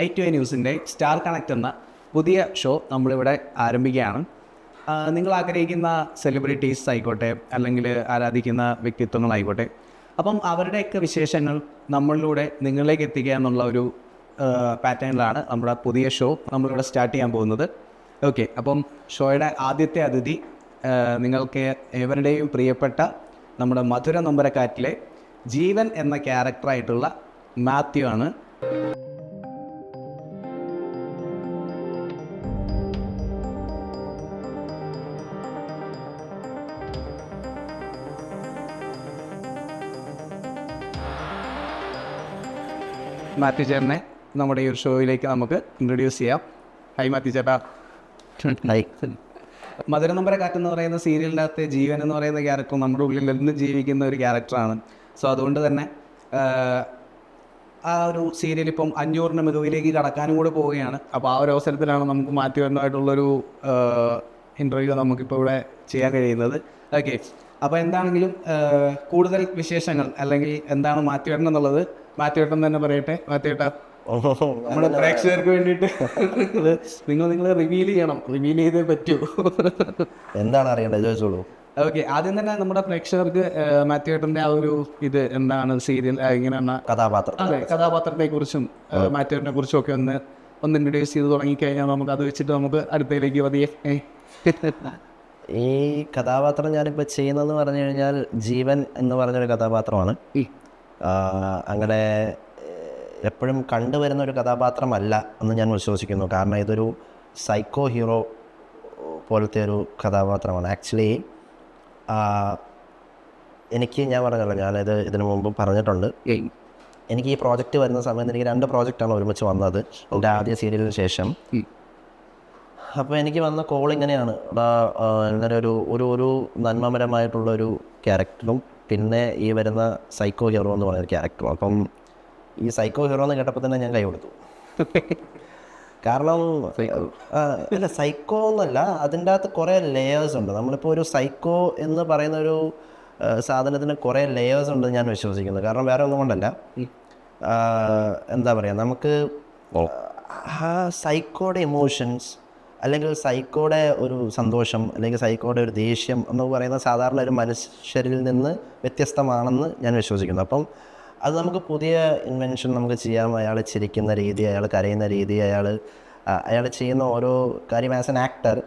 i2i ന്യൂസിൻ്റെ star connect എന്ന പുതിയ show നമ്മളിവിടെ ആരംഭിക്കുകയാണ്. നിങ്ങൾ ആഗ്രഹിക്കുന്ന സെലിബ്രിറ്റീസ് ആയിക്കോട്ടെ, അല്ലെങ്കിൽ ആരാധിക്കുന്ന വ്യക്തിത്വങ്ങളായിക്കോട്ടെ, അപ്പം അവരുടെയൊക്കെ വിശേഷങ്ങൾ നമ്മളിലൂടെ നിങ്ങളിലേക്ക് എത്തിക്കുക എന്നുള്ള ഒരു പാറ്റേണിലാണ് നമ്മുടെ പുതിയ ഷോ നമ്മളിവിടെ സ്റ്റാർട്ട് ചെയ്യാൻ പോകുന്നത്. ഓക്കെ, അപ്പം ഷോയുടെ ആദ്യത്തെ അതിഥി നിങ്ങൾക്ക് ഏവരുടെയും പ്രിയപ്പെട്ട നമ്മുടെ മധുര നൊമ്പരക്കാറ്റിലെ ജീവൻ എന്ന ക്യാരക്ടറായിട്ടുള്ള മാത്യു ആണ്. മാത്യു ചേട്ടനെ നമ്മുടെ ഈ ഒരു ഷോയിലേക്ക് നമുക്ക് ഇൻട്രൊഡ്യൂസ് ചെയ്യാം. ഹൈ മാത്യു ചേട്ടാ. മധുര നൊമ്പരക്കാറ്റ് എന്ന് പറയുന്ന സീരിയലിൻ്റെ അകത്തെ ജീവൻ എന്ന് പറയുന്ന ക്യാരക്ടർ നമ്മുടെ ഉള്ളിൽ നിന്ന് ജീവിക്കുന്ന ഒരു ക്യാരക്ടറാണ്. സോ അതുകൊണ്ട് തന്നെ ആ ഒരു സീരിയൽ ഇപ്പം 500 മികവിലേക്ക് കടക്കാനും കൂടെ പോവുകയാണ്. അപ്പോൾ ആ ഒരു അവസരത്തിലാണ് നമുക്ക് മാത്യുവായിട്ടുള്ളൊരു ഇൻ്റർവ്യൂ നമുക്കിപ്പോൾ ഇവിടെ ചെയ്യാൻ കഴിയുന്നത്. ഓക്കെ, അപ്പോൾ എന്താണെങ്കിലും കൂടുതൽ വിശേഷങ്ങൾ അല്ലെങ്കിൽ എന്താണ് മാത്യുവേട്ടൻ എന്നുള്ളത് മാത്യുവേട്ടൻ തന്നെ പറയട്ടെ. മാത്യുവേട്ടാ, നമ്മുടെ പ്രേക്ഷകർക്ക് വേണ്ടിയിട്ട് നിങ്ങൾ റിവീൽ ചെയ്യണം. റിവീൽ ചെയ്തേ പറ്റൂ. എന്താണ് അറിയേണ്ടത് ചോദിച്ചോളൂ. ഓക്കെ, ആദ്യം തന്നെ നമ്മുടെ പ്രേക്ഷകർക്ക് മാത്യുവേട്ടൻ്റെ ആ ഒരു ഇത് എന്താണ്, സീരിയൽ ഇങ്ങനെയാണ് കഥാപാത്രം, അതെ, കഥാപാത്രത്തെ കുറിച്ചും മാത്യുവേട്ടനെ കുറിച്ചും ഒക്കെ ഒന്ന് ഇൻട്രൊഡ്യൂസ് ചെയ്ത് തുടങ്ങിക്കഴിഞ്ഞാൽ നമുക്ക് അത് വെച്ചിട്ട് നമുക്ക് അടുത്തയിലേക്ക് പതിയെ. ഈ കഥാപാത്രം ഞാനിപ്പോൾ ചെയ്യുന്നതെന്ന് പറഞ്ഞു കഴിഞ്ഞാൽ ജീവൻ എന്ന് പറഞ്ഞൊരു കഥാപാത്രമാണ്. അങ്ങനെ എപ്പോഴും കണ്ടുവരുന്ന ഒരു കഥാപാത്രമല്ല എന്ന് ഞാൻ വിശ്വസിക്കുന്നു. കാരണം ഇതൊരു സൈക്കോ ഹീറോ പോലത്തെ ഒരു കഥാപാത്രമാണ്. ആക്ച്വലി എനിക്ക് ഞാൻ പറഞ്ഞല്ലോ, ഞാനിത് ഇതിനു മുമ്പ് പറഞ്ഞിട്ടുണ്ട്, എനിക്ക് ഈ പ്രോജക്റ്റ് വരുന്ന സമയത്ത് എനിക്ക് 2 പ്രോജക്റ്റാണ് ഒരുമിച്ച് വന്നത് എൻ്റെ ആദ്യ സീരിയലിന് ശേഷം. അപ്പോൾ എനിക്ക് വന്ന കോൾ ഇങ്ങനെയാണ്, ഇങ്ങനെ ഒരു നന്മപരമായിട്ടുള്ളൊരു ക്യാരക്ടറും പിന്നെ ഈ വരുന്ന സൈക്കോ ഹീറോ എന്ന് പറയുന്ന ക്യാരക്ടറും. അപ്പം ഈ സൈക്കോ ഹീറോ എന്ന് കേട്ടപ്പോൾ തന്നെ ഞാൻ കൈ കൊടുത്തു. കാരണം ഇല്ല, സൈക്കോ എന്നല്ല, അതിൻ്റെ അകത്ത് കുറേ ലേയേഴ്സ് ഉണ്ട്. നമ്മളിപ്പോൾ ഒരു സൈക്കോ എന്ന് പറയുന്ന ഒരു സാധനത്തിന് കുറേ ലേയേഴ്സ് ഉണ്ട് ഞാൻ വിശ്വസിക്കുന്നത്. കാരണം വേറെ ഒന്നും കൊണ്ടല്ല, എന്താ പറയുക, നമുക്ക് ആ സൈക്കോയുടെ ഇമോഷൻസ് അല്ലെങ്കിൽ സൈക്കോയുടെ ഒരു സന്തോഷം അല്ലെങ്കിൽ സൈക്കോയുടെ ഒരു ദേഷ്യം എന്ന് പറയുന്നത് സാധാരണ ഒരു മനുഷ്യരിൽ നിന്ന് വ്യത്യസ്തമാണെന്ന് ഞാൻ വിശ്വസിക്കുന്നു. അപ്പം അത് നമുക്ക് പുതിയ ഇൻവെൻഷൻ നമുക്ക് ചെയ്യാം. അയാൾ ചിരിക്കുന്ന രീതി, അയാൾ കരയുന്ന രീതി, അയാൾ ചെയ്യുന്ന ഓരോ കാര്യം ആസ് എൻ ആക്ടർ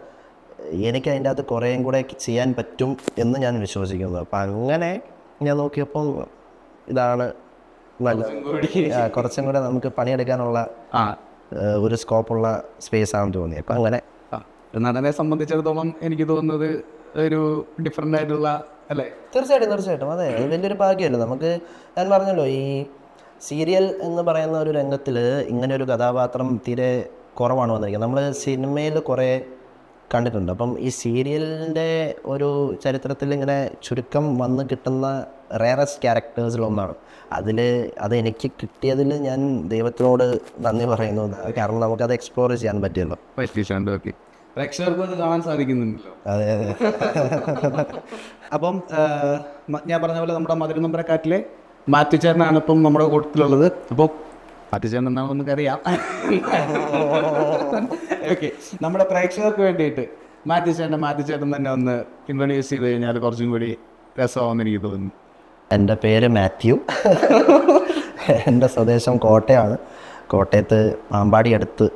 എനിക്ക് അതിൻ്റെ അകത്ത് കുറേയും കൂടെ ചെയ്യാൻ പറ്റും എന്ന് ഞാൻ വിശ്വസിക്കുന്നു. അപ്പം അങ്ങനെ ഞാൻ നോക്കിയപ്പോൾ ഇതാണ് കുറച്ചും കൂടെ നമുക്ക് പണിയെടുക്കാനുള്ള ഒരു സ്കോപ്പുള്ള സ്പേസ് ആണെന്ന് തോന്നി. അപ്പം അങ്ങനെ നടനെ സംബന്ധിച്ചിടത്തോളം എനിക്ക് തോന്നുന്നത് ഒരു ഡിഫറെൻ്റ് ആയിട്ടുള്ള അല്ലേ? തീർച്ചയായിട്ടും അതെ, വലിയൊരു ഭാഗ്യമല്ലേ നമുക്ക്. ഞാൻ പറഞ്ഞല്ലോ, ഈ സീരിയൽ എന്ന് പറയുന്ന ഒരു രംഗത്തിൽ ഇങ്ങനെ ഒരു കഥാപാത്രം തീരെ കുറവാണ് വന്നിരിക്കുന്നത്. നമ്മൾ സിനിമയിൽ കുറേ കണ്ടിട്ടുണ്ട്. അപ്പം ഈ സീരിയലിൻ്റെ ഒരു ചരിത്രത്തിൽ ഇങ്ങനെ ചുരുക്കം വന്ന് കിട്ടുന്ന റെയറസ്റ്റ് ക്യാരക്ടേഴ്സിലൊന്നാണ്. അത് എനിക്ക് കിട്ടിയതിൽ ഞാൻ ദൈവത്തിനോട് നന്ദി പറയുന്നു. കാരണം നമുക്കത് എക്സ്പ്ലോർ ചെയ്യാൻ പറ്റിയല്ലോ. പ്രേക്ഷകർക്ക് അത് കാണാൻ സാധിക്കുന്നുണ്ടല്ലോ. അതെ. അപ്പം ഞാൻ പറഞ്ഞ പോലെ നമ്മുടെ മധുര നൊമ്പരക്കാറ്റിലെ മാത്യു ചേട്ടനാണ് ഇപ്പം നമ്മുടെ കൂട്ടത്തിലുള്ളത്. അപ്പോൾ മാത്യു ചേട്ടൻ എന്നാണ് നമുക്കറിയാം. ഓക്കെ, നമ്മുടെ പ്രേക്ഷകർക്ക് വേണ്ടിയിട്ട് മാത്യു ചേട്ടൻ തന്നെ ഒന്ന് ഇൻട്രൊഡ്യൂസ് ചെയ്ത് കഴിഞ്ഞാൽ കുറച്ചും കൂടി രസമാണെന്ന് എനിക്ക് തോന്നുന്നു. എൻ്റെ പേര് മാത്യു. എൻ്റെ സ്വദേശം കോട്ടയാണ്. കോട്ടയത്ത് പാമ്പാടി അടുത്ത്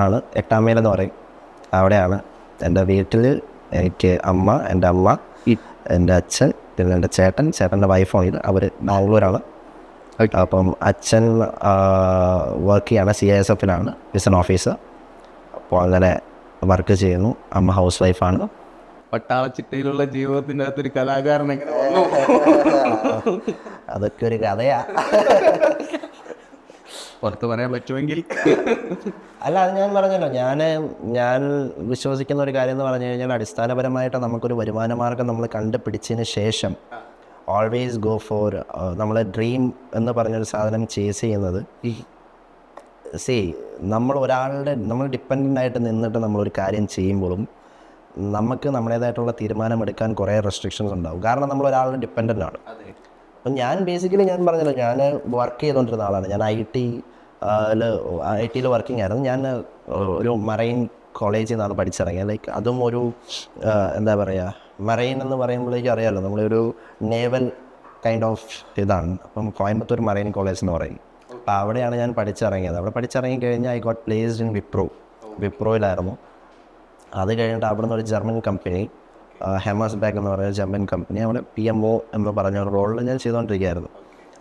ആണ്, 8-ാം മൈൽ എന്ന് പറയും. അവിടെയാണ് എൻ്റെ വീട്ടിൽ. എനിക്ക് എൻ്റെ അമ്മ, എൻ്റെ അച്ഛൻ, പിന്നെ എൻ്റെ ചേട്ടൻ്റെ വൈഫാണ്. അവർ ബാംഗ്ലൂരാണ്. അപ്പം അച്ഛൻ വർക്ക് ചെയ്യാണ്, CISF-ലാണ്, വിസൺ ഓഫീസർ. അപ്പോൾ അങ്ങനെ വർക്ക് ചെയ്യുന്നു. അമ്മ ഹൗസ് വൈഫാണ്. പട്ടാളച്ചിട്ടയിലുള്ള ജീവിതത്തിൻ്റെ അകത്തൊരു കലാകാരൻ എങ്ങനെ വന്നു? അതൊക്കെ ഒരു കഥയാ, പുറത്ത് പറയാൻ പറ്റുമെങ്കിൽ. അല്ല, അത് ഞാൻ പറഞ്ഞല്ലോ, ഞാൻ വിശ്വസിക്കുന്ന ഒരു കാര്യം എന്ന് പറഞ്ഞു കഴിഞ്ഞാൽ അടിസ്ഥാനപരമായിട്ട് നമുക്കൊരു വരുമാന മാർഗം നമ്മൾ കണ്ടുപിടിച്ചതിന് ശേഷം ഓൾവേസ് ഗോ ഫോർ നമ്മളെ ഡ്രീം എന്ന് പറഞ്ഞൊരു സാധനം ചേസ് ചെയ്യുന്നത്. നമ്മൾ ഡിപ്പെൻഡൻ്റ് ആയിട്ട് നിന്നിട്ട് നമ്മളൊരു കാര്യം ചെയ്യുമ്പോഴും നമുക്ക് നമ്മുടേതായിട്ടുള്ള തീരുമാനമെടുക്കാൻ കുറേ റെസ്ട്രിക്ഷൻസ് ഉണ്ടാവും. കാരണം നമ്മൾ ഒരാളുടെ ഡിപ്പെൻഡൻ്റ് ആണ്. അപ്പം ഞാൻ ബേസിക്കലി ഞാൻ പറഞ്ഞല്ലോ, ഞാൻ വർക്ക് ചെയ്തുകൊണ്ടിരുന്ന ആളാണ്. ഞാൻ IT അതിൽ IT വർക്കിംഗ് ആയിരുന്നു. ഞാൻ ഒരു മറൈൻ കോളേജിൽ നിന്നാണ് പഠിച്ചിറങ്ങിയത്. ലൈക്ക് അതും ഒരു എന്താ പറയുക, മറൈൻ എന്ന് പറയുമ്പോഴേക്കും അറിയാമല്ലോ, നമ്മളൊരു നേവൽ കൈൻഡ് ഓഫ് ഇതാണ്. അപ്പം കോയമ്പത്തൂർ മറൈൻ കോളേജ് എന്ന് പറയും. അപ്പോൾ അവിടെയാണ് ഞാൻ പഠിച്ചിറങ്ങിയത്. അവിടെ പഠിച്ചിറങ്ങി കഴിഞ്ഞാൽ ഐ ഗോട്ട് പ്ലേസ്ഡ് ഇൻ വിപ്രോയിലായിരുന്നു. അത് കഴിഞ്ഞിട്ട് അവിടെ നിന്ന് ഒരു ജർമ്മൻ കമ്പനി, ഹെമേഴ്സ് ബാഗ് എന്ന് പറയുന്ന ജർമ്മൻ കമ്പനി, അവിടെ PMO എന്ന് പറഞ്ഞ ഒരു റോളിൽ ഞാൻ ചെയ്തുകൊണ്ടിരിക്കുകയായിരുന്നു.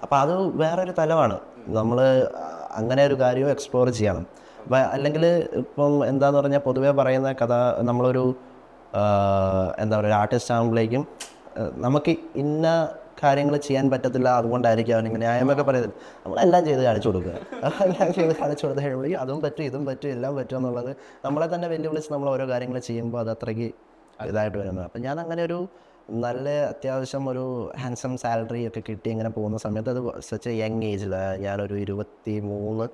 അപ്പോൾ അത് വേറൊരു തലമാണ്. നമ്മൾ അങ്ങനെ ഒരു കാര്യവും എക്സ്പ്ലോർ ചെയ്യണം. അല്ലെങ്കിൽ ഇപ്പം എന്താന്ന് പറഞ്ഞാൽ പൊതുവേ പറയുന്ന കഥ, നമ്മളൊരു എന്താ പറയുക, ആർട്ടിസ്റ്റ് ആകുമ്പോഴേക്കും നമുക്ക് ഇന്ന കാര്യങ്ങൾ ചെയ്യാൻ പറ്റത്തില്ല, അതുകൊണ്ടായിരിക്കും അവനിങ്ങനെ ന്യായമൊക്കെ പറയുന്നത്. നമ്മളെല്ലാം ചെയ്ത് കാണിച്ചു കൊടുക്കുക. എല്ലാം ചെയ്ത് കാണിച്ചു കൊടുത്ത് കഴിയുമ്പോഴേക്കും അതും പറ്റും ഇതും പറ്റും എല്ലാം പറ്റും എന്നുള്ളത് നമ്മളെ തന്നെ വെല്ലുവിളിച്ച് നമ്മൾ ഓരോ കാര്യങ്ങൾ ചെയ്യുമ്പോൾ അത് അത്രയ്ക്ക് ഇതായിട്ട് വരുന്നത്. അപ്പം ഞാൻ അങ്ങനെ ഒരു നല്ല അത്യാവശ്യം ഒരു ഹാൻസം സാലറി ഒക്കെ കിട്ടി ഇങ്ങനെ പോകുന്ന സമയത്ത്, അത് സച്ച് എ യങ് ഏജിൽ, ഞാനൊരു 23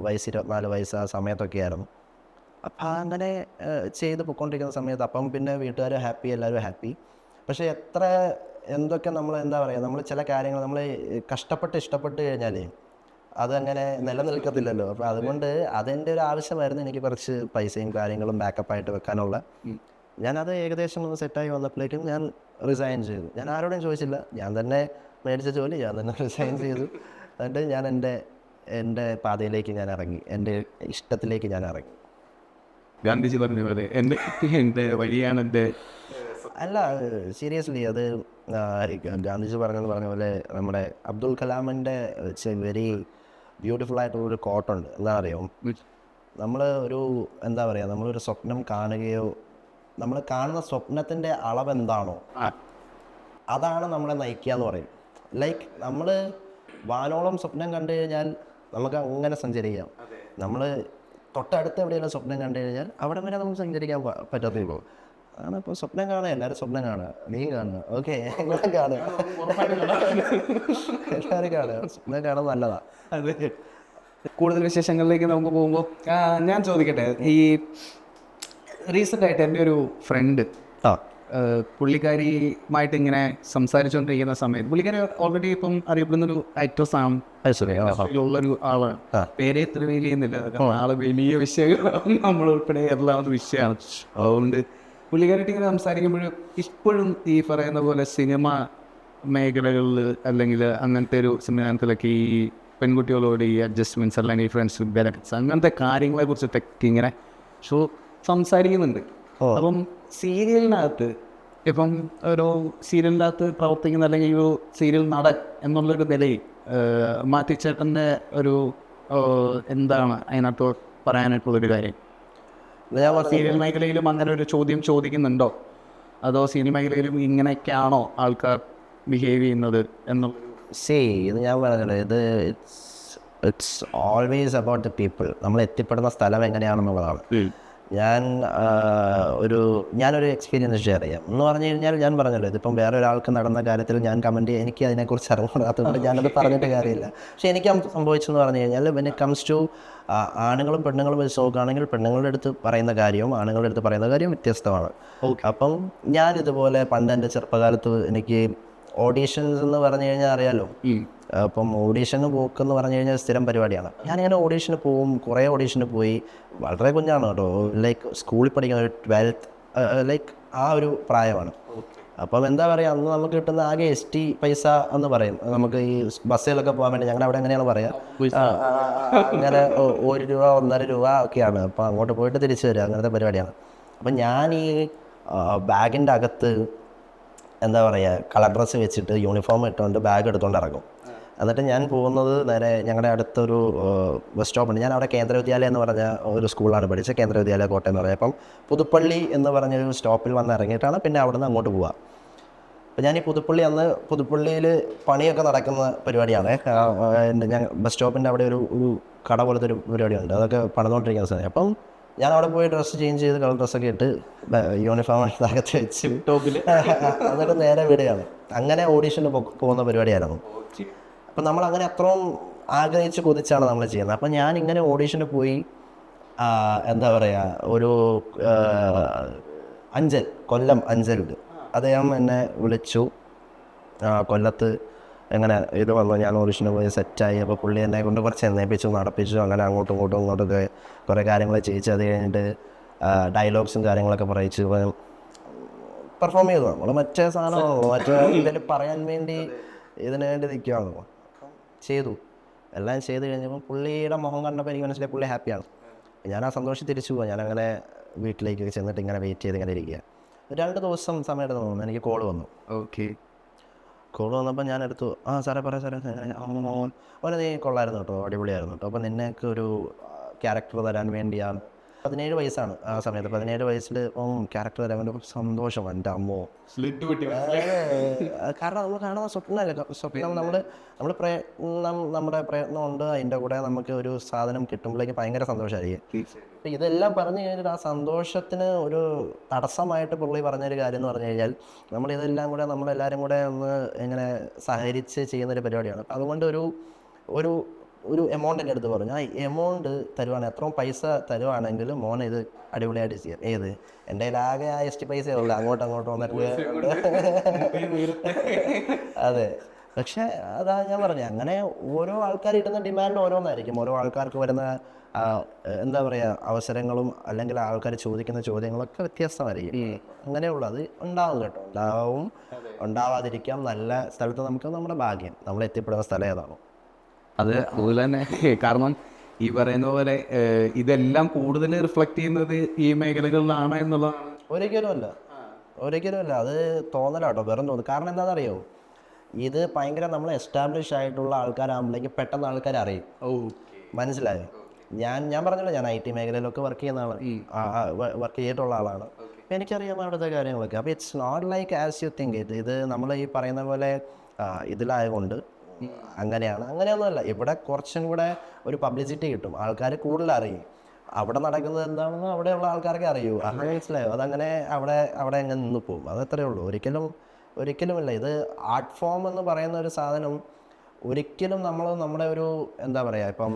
വയസ്സ് 24 വയസ്സ് ആ സമയത്തൊക്കെ ആയിരുന്നു. അപ്പം അങ്ങനെ ചെയ്ത് പൊയ്ക്കൊണ്ടിരിക്കുന്ന സമയത്ത് അപ്പം പിന്നെ വീട്ടുകാർ ഹാപ്പി, എല്ലാവരും ഹാപ്പി. പക്ഷേ എന്തൊക്കെ നമ്മൾ എന്താ പറയുക, നമ്മൾ ചില കാര്യങ്ങൾ നമ്മൾ കഷ്ടപ്പെട്ട് ഇഷ്ടപ്പെട്ട് കഴിഞ്ഞാൽ അതങ്ങനെ നിലനിൽക്കത്തില്ലല്ലോ. അപ്പോൾ അതുകൊണ്ട് അതെൻ്റെ ഒരു ആവശ്യമായിരുന്നു. എനിക്ക് കുറച്ച് പൈസയും കാര്യങ്ങളും ബാക്കപ്പായിട്ട് വെക്കാനുള്ള. ഞാനത് ഏകദേശം ഒന്ന് സെറ്റായി വന്നപ്പോഴേക്കും ഞാൻ റിസൈൻ ചെയ്തു. ഞാൻ ആരോടും ചോദിച്ചില്ല, ഞാൻ തന്നെ മേടിച്ച ജോലി ഞാൻ തന്നെ റിസൈൻ ചെയ്തു. എന്നിട്ട് ഞാൻ എൻ്റെ പാതയിലേക്ക് ഞാൻ ഇറങ്ങി, എൻ്റെ ഇഷ്ടത്തിലേക്ക് ഞാൻ ഇറങ്ങി. ഗാന്ധിജി പറഞ്ഞ പോലെ എൻ്റെ വഴിയാണ് എൻ്റെ. അല്ല, സീരിയസ്ലി അത് ഗാന്ധിജി പറഞ്ഞ പോലെ നമ്മുടെ അബ്ദുൽ കലാമിൻ്റെ വെരി ബ്യൂട്ടിഫുൾ ആയിട്ടുള്ളൊരു കോട്ടുണ്ട്. എന്താ അറിയാം, നമ്മൾ ഒരു എന്താ പറയുക, നമ്മളൊരു സ്വപ്നം കാണുകയോ നമ്മൾ കാണുന്ന സ്വപ്നത്തിൻ്റെ അളവെന്താണോ അതാണ് നമ്മളെ നയിക്കുക എന്ന് പറയും. ലൈക്ക് നമ്മൾ വാനോളം സ്വപ്നം കണ്ടു കഴിഞ്ഞാൽ നമുക്ക് അങ്ങനെ സഞ്ചരിക്കാം. നമ്മൾ തൊട്ടടുത്ത് എവിടെയെങ്കിലും സ്വപ്നം കണ്ടു കഴിഞ്ഞാൽ അവിടെ വരെ നമുക്ക് സഞ്ചരിക്കാൻ പറ്റത്തുള്ളൂ. ആണ്. ഇപ്പോൾ സ്വപ്നം കാണുക, എല്ലാവരും സ്വപ്നം കാണുക, നീ കാണുക, ഓക്കെ, എല്ലാവരും കാണുക, എല്ലാവരും കാണുക, സ്വപ്നം കാണുന്നത് നല്ലതാണ്. അതെ. കൂടുതൽ വിശേഷങ്ങളിലേക്ക് നമുക്ക് പോകുമ്പോൾ ഞാൻ ചോദിക്കട്ടെ, ഈ റീസെൻ്റ് ആയിട്ട് എൻ്റെ ഒരു ഫ്രണ്ട് പുള്ളിക്കാരിയുമായിട്ട് ഇങ്ങനെ സംസാരിച്ചുകൊണ്ടിരിക്കുന്ന സമയത്ത്, പുള്ളിക്കാരി ഓൾറെഡി ഇപ്പം അറിയപ്പെടുന്നൊരു ആക്ട്രസ് ആണ്, ഉള്ളൊരു ആളാണ്. പേരെ എത്ര റിവീൽ ചെയ്യുന്നില്ല, ആള് വലിയ വിഷയങ്ങളാണ്, നമ്മൾ ഉൾപ്പെടെ എല്ലാവരും വിഷയമാണ്. അതുകൊണ്ട് പുള്ളിക്കാരിട്ട് ഇങ്ങനെ സംസാരിക്കുമ്പോഴും ഇപ്പോഴും ഈ പറയുന്ന പോലെ സിനിമ മേഖലകളിൽ അല്ലെങ്കിൽ അങ്ങനത്തെ ഒരു സംവിധാനത്തിലൊക്കെ ഈ പെൺകുട്ടികളോട് ഈ അഡ്ജസ്റ്റ്മെൻറ്റ്സ് അല്ലെങ്കിൽ ഫ്രണ്ട്സ് ബെനഫിറ്റ്സ് അങ്ങനത്തെ കാര്യങ്ങളെ കുറിച്ചിട്ടൊക്കെ ഇങ്ങനെ സംസാരിക്കുന്നുണ്ട്. അപ്പം സീരിയലിനകത്ത് ഇപ്പം ഒരു സീരിയലിൻ്റെ അകത്ത് പ്രവർത്തിക്കുന്ന അല്ലെങ്കിൽ ഒരു സീരിയൽ നടൻ എന്നുള്ളൊരു നിലയിൽ മാറ്റിച്ചേട്ടൻ്റെ ഒരു എന്താണ് അതിനകത്ത് പറയാനായിട്ടുള്ളൊരു കാര്യം? സീരിയൽ മേഖലയിലും അങ്ങനെ ഒരു ചോദ്യം ചോദിക്കുന്നുണ്ടോ, അതോ സീരിയൽ മേഖലയിലും ഇങ്ങനെയൊക്കെയാണോ ആൾക്കാർ ബിഹേവ് ചെയ്യുന്നത് എന്നുള്ളൊരു? ഇത് ഞാൻ പറഞ്ഞല്ലോ, it's always about the people. നമ്മൾ എത്തിപ്പെടുന്ന സ്ഥലം എങ്ങനെയാണെന്നുള്ളതാണ്. ഞാനൊരു എക്സ്പീരിയൻസ് ഷെയർ ചെയ്യാം എന്ന് പറഞ്ഞു കഴിഞ്ഞാൽ, ഞാൻ പറഞ്ഞല്ലോ ഇതിപ്പം വേറെ ഒരാൾക്ക് നടന്ന കാര്യത്തിൽ ഞാൻ കമൻറ്റ് ചെയ്യാൻ എനിക്ക് അതിനെക്കുറിച്ച് അറിഞ്ഞുകൂടാത്തതുകൊണ്ട് ഞാനത് പറഞ്ഞിട്ട് കാര്യമില്ല. പക്ഷേ എനിക്ക് സംഭവിച്ചെന്ന് പറഞ്ഞു കഴിഞ്ഞാൽ, വെൻ ഇറ്റ് കംസ് ടു ആണുങ്ങളും പെണ്ണുങ്ങളും വെച്ച് നോക്കുകയാണെങ്കിൽ പെണ്ണുങ്ങളുടെ അടുത്ത് പറയുന്ന കാര്യവും ആണുങ്ങളുടെ അടുത്ത് പറയുന്ന കാര്യവും വ്യത്യസ്തമാണ്. അപ്പം ഞാനിതുപോലെ പണ്ട് എൻ്റെ ചെറുപ്പകാലത്ത് എനിക്ക് ഓഡീഷൻസ് എന്ന് പറഞ്ഞു കഴിഞ്ഞാൽ അറിയാലോ, അപ്പം ഓഡീഷന് പോക്കെന്ന് പറഞ്ഞു കഴിഞ്ഞാൽ സ്ഥിരം പരിപാടിയാണ്. ഞാനിങ്ങനെ ഓഡീഷന് പോവും, കുറേ ഓഡീഷന് പോയി. വളരെ കുഞ്ഞാണ് കേട്ടോ, ലൈക്ക് സ്കൂളിൽ പഠിക്കുന്ന ഒരു 12th ലൈക്ക് ആ ഒരു പ്രായമാണ്. അപ്പം എന്താ പറയുക, അന്ന് നമുക്ക് കിട്ടുന്ന ആകെ ST പൈസ എന്ന് പറയും. നമുക്ക് ഈ ബസ്സിലൊക്കെ പോകാൻ വേണ്ടി ഞങ്ങളുടെ അവിടെ എങ്ങനെയാണ് പറയുക, അങ്ങനെ 1 രൂപ 1.5 രൂപ ഒക്കെയാണ്. അപ്പം അങ്ങോട്ട് പോയിട്ട് തിരിച്ചു വരിക, അങ്ങനത്തെ പരിപാടിയാണ്. അപ്പം ഞാൻ ഈ ബാഗിൻ്റെ അകത്ത് എന്താ പറയുക, കളർ ഡ്രസ്സ് വെച്ചിട്ട് യൂണിഫോം ഇട്ടുകൊണ്ട് ബാഗ് എടുത്തുകൊണ്ട് ഇറങ്ങും. എന്നിട്ട് ഞാൻ പോകുന്നത് നേരെ ഞങ്ങളുടെ അടുത്തൊരു ബസ് സ്റ്റോപ്പുണ്ട്. ഞാൻ അവിടെ കേന്ദ്ര വിദ്യാലയം എന്ന് പറഞ്ഞ ഒരു സ്കൂളിലാണ് പഠിച്ചത്, കേന്ദ്ര വിദ്യാലയ കോട്ടയം എന്ന് പറഞ്ഞത്. അപ്പം പുതുപ്പള്ളി എന്ന് പറഞ്ഞൊരു സ്റ്റോപ്പിൽ വന്ന് ഇറങ്ങിയിട്ടാണ് പിന്നെ അവിടെ നിന്ന് അങ്ങോട്ട് പോവുക. അപ്പം ഞാൻ ഈ പുതുപ്പള്ളിയിൽ പണിയൊക്കെ നടക്കുന്ന പരിപാടിയാണ്. ഞാൻ ബസ് സ്റ്റോപ്പിൻ്റെ അവിടെ ഒരു കട പോലത്തെ ഒരു പരിപാടിയുണ്ട്, അതൊക്കെ പണിതുകൊണ്ടിരിക്കുന്ന സമയം. അപ്പം ഞാൻ അവിടെ പോയി ഡ്രസ്സ് ചേഞ്ച് ചെയ്ത് കളർ ഡ്രസ്സൊക്കെ ഇട്ട് യൂണിഫോം അകത്ത് വെച്ച് ടോപ്പിൽ എന്നിട്ട് നേരെ വിടുകയാണ്. അങ്ങനെ ഓഡീഷന് പോകുന്ന പരിപാടിയായിരുന്നു. അപ്പം നമ്മളങ്ങനെ അത്രയും ആഗ്രഹിച്ച് കൊതിച്ചാണ് നമ്മൾ ചെയ്യുന്നത്. അപ്പം ഞാൻ ഇങ്ങനെ ഓഡീഷന് പോയി, എന്താ പറയുക, ഒരു കൊല്ലം അഞ്ചലുണ്ട്, അദ്ദേഹം എന്നെ വിളിച്ചു. കൊല്ലത്ത് എങ്ങനെ ഇത് വന്നു, ഞാൻ ഓഡിഷന് പോയി സെറ്റായി. അപ്പോൾ പുള്ളി എന്നെ കൊണ്ട് കുറച്ച് എന്നേപ്പിച്ചു നടപ്പിച്ചു. അങ്ങനെ അങ്ങോട്ടും ഇങ്ങോട്ടൊക്കെ കുറേ കാര്യങ്ങൾ ചെയ്യിച്ചു. അത് കഴിഞ്ഞിട്ട് ഡയലോഗ്സും കാര്യങ്ങളൊക്കെ പറയിച്ചു പെർഫോം ചെയ്തു. നമ്മൾ മറ്റേ സാധനമാണല്ലോ, മറ്റേ എന്തെങ്കിലും പറയാൻ വേണ്ടി ഇതിനു വേണ്ടി നിൽക്കുകയാണല്ലോ. ചെയ്തു, എല്ലാം ചെയ്ത് കഴിഞ്ഞപ്പോൾ പുള്ളിയുടെ മുഖം കണ്ടപ്പോൾ എനിക്ക് മനസ്സിലായി പുള്ളി ഹാപ്പിയാണ്. ഞാൻ ആ സന്തോഷം തിരിച്ചു പോകാം. ഞാനങ്ങനെ വീട്ടിലേക്ക് ചെന്നിട്ട് ഇങ്ങനെ വെയിറ്റ് ചെയ്ത് ഇങ്ങനെ ഇരിക്കുക. 2 ദിവസം സമയം എടുത്ത് തോന്നുന്നു. എനിക്ക് കോൾ വന്നു. ഓക്കെ. കോൾ വന്നപ്പോൾ ഞാൻ എടുത്തു. സാറേ പറയാം സാറേ, അവനെ നീ കൊള്ളായിരുന്നു കേട്ടോ, അടിപൊളിയായിരുന്നു കേട്ടോ. അപ്പോൾ നിന്നേക്ക് ഒരു ക്യാരക്ടർ തരാൻ വേണ്ടിയാണ്. 17 വയസ്സാണ് ആ സമയത്ത്. 17 വയസ്സിൽ ക്യാരക്ടർ തരാൻ വേണ്ടി സന്തോഷം. എൻ്റെ അമ്മോ, കാരണം നമ്മൾ കാണുന്ന സ്വപ്നമല്ല. സ്വപ്നം നമ്മൾ നമ്മുടെ പ്രയത്നമുണ്ട്, അതിൻ്റെ കൂടെ നമുക്ക് ഒരു സാധനം കിട്ടുമ്പോഴേക്കും ഭയങ്കര സന്തോഷമായിരിക്കും. അപ്പം ഇതെല്ലാം പറഞ്ഞു കഴിഞ്ഞിട്ട് ആ സന്തോഷത്തിന് ഒരു തടസ്സമായിട്ട് പുള്ളി പറഞ്ഞൊരു കാര്യം എന്ന് പറഞ്ഞു കഴിഞ്ഞാൽ, നമ്മളിതെല്ലാം കൂടെ നമ്മളെല്ലാവരും കൂടെ ഒന്ന് ഇങ്ങനെ സഹകരിച്ച് ചെയ്യുന്നൊരു പരിപാടിയാണ്. അതുകൊണ്ട് ഒരു എമൗണ്ടിൻ്റെ അടുത്ത് പറഞ്ഞു, ആ എമൗണ്ട് തരുവാണെങ്കിൽ, എത്രയും പൈസ തരുവാണെങ്കിൽ മോനെ ഇത് അടിപൊളിയായിട്ട് ചെയ്യാം. ഏത് എൻ്റെ കയ്യിലാകെ ആ എസ് ടി പൈസയേ ഉള്ളൂ, അങ്ങോട്ട് വന്നിട്ട്. അതെ, പക്ഷേ അതാ ഞാൻ പറഞ്ഞു, അങ്ങനെ ഓരോ ആൾക്കാർ ഇടുന്ന ഡിമാൻഡ് ഓരോന്നായിരിക്കും. ഓരോ ആൾക്കാർക്ക് വരുന്ന എന്താ പറയുക അവസരങ്ങളും അല്ലെങ്കിൽ ആൾക്കാർ ചോദിക്കുന്ന ചോദ്യങ്ങളൊക്കെ വ്യത്യസ്തമായിരിക്കും. അങ്ങനെയുള്ളൂ. അത് ഉണ്ടാവും കേട്ടോ, ഉണ്ടാവാതിരിക്കാം. നല്ല സ്ഥലത്ത് നമുക്ക് നമ്മുടെ ഭാഗ്യം, നമ്മൾ എത്തിപ്പെടുന്ന സ്ഥലം ഏതാണോ. അതുപോലെ തന്നെ കാരണം ഈ പറയുന്ന പോലെ ഇതെല്ലാം കൂടുതൽ റിഫ്ലക്ട് ചെയ്യുന്നത് ഈ മേഖലകളിലാണ് എന്നുള്ളതാണ്. ഒരിക്കലുമല്ല അത് തോന്നലാട്ടോ, വെറും തോന്നുന്നു. കാരണം എന്താണെന്നറിയോ, ഇത് ഭയങ്കര നമ്മൾ എസ്റ്റാബ്ലിഷ് ആയിട്ടുള്ള ആൾക്കാരാകുമ്പോഴേക്കും പെട്ടെന്ന് ആൾക്കാർ അറിയും. മനസ്സിലായോ? ഞാൻ പറഞ്ഞല്ലോ, ഞാൻ IT മേഖലയിലൊക്കെ വർക്ക് ചെയ്യുന്ന ആളാണ്, വർക്ക് ചെയ്തിട്ടുള്ള ആളാണ്. അപ്പം എനിക്കറിയാം അവിടുത്തെ കാര്യങ്ങളൊക്കെ. അപ്പോൾ it's not like as you think ഇത് നമ്മൾ ഈ പറയുന്ന പോലെ ഇതിലായതുകൊണ്ട് അങ്ങനെയൊന്നുമല്ല. ഇവിടെ കുറച്ചും കൂടെ ഒരു പബ്ലിസിറ്റി കിട്ടും, ആൾക്കാർ കൂടുതൽ അറിയും. അവിടെ നടക്കുന്നത് എന്താണെന്ന് അവിടെയുള്ള ആൾക്കാർക്ക് അറിയൂ. അങ്ങനെ മനസ്സിലായോ? അതങ്ങനെ അവിടെ അങ്ങനെ നിന്ന് പോകും. അതത്രേ ഉള്ളൂ. ഒരിക്കലുമില്ല. ഇത് ആർട്ട് ഫോം എന്ന് പറയുന്ന ഒരു സാധനം ഒരിക്കലും നമ്മുടെ ഒരു എന്താ പറയുക, ഇപ്പം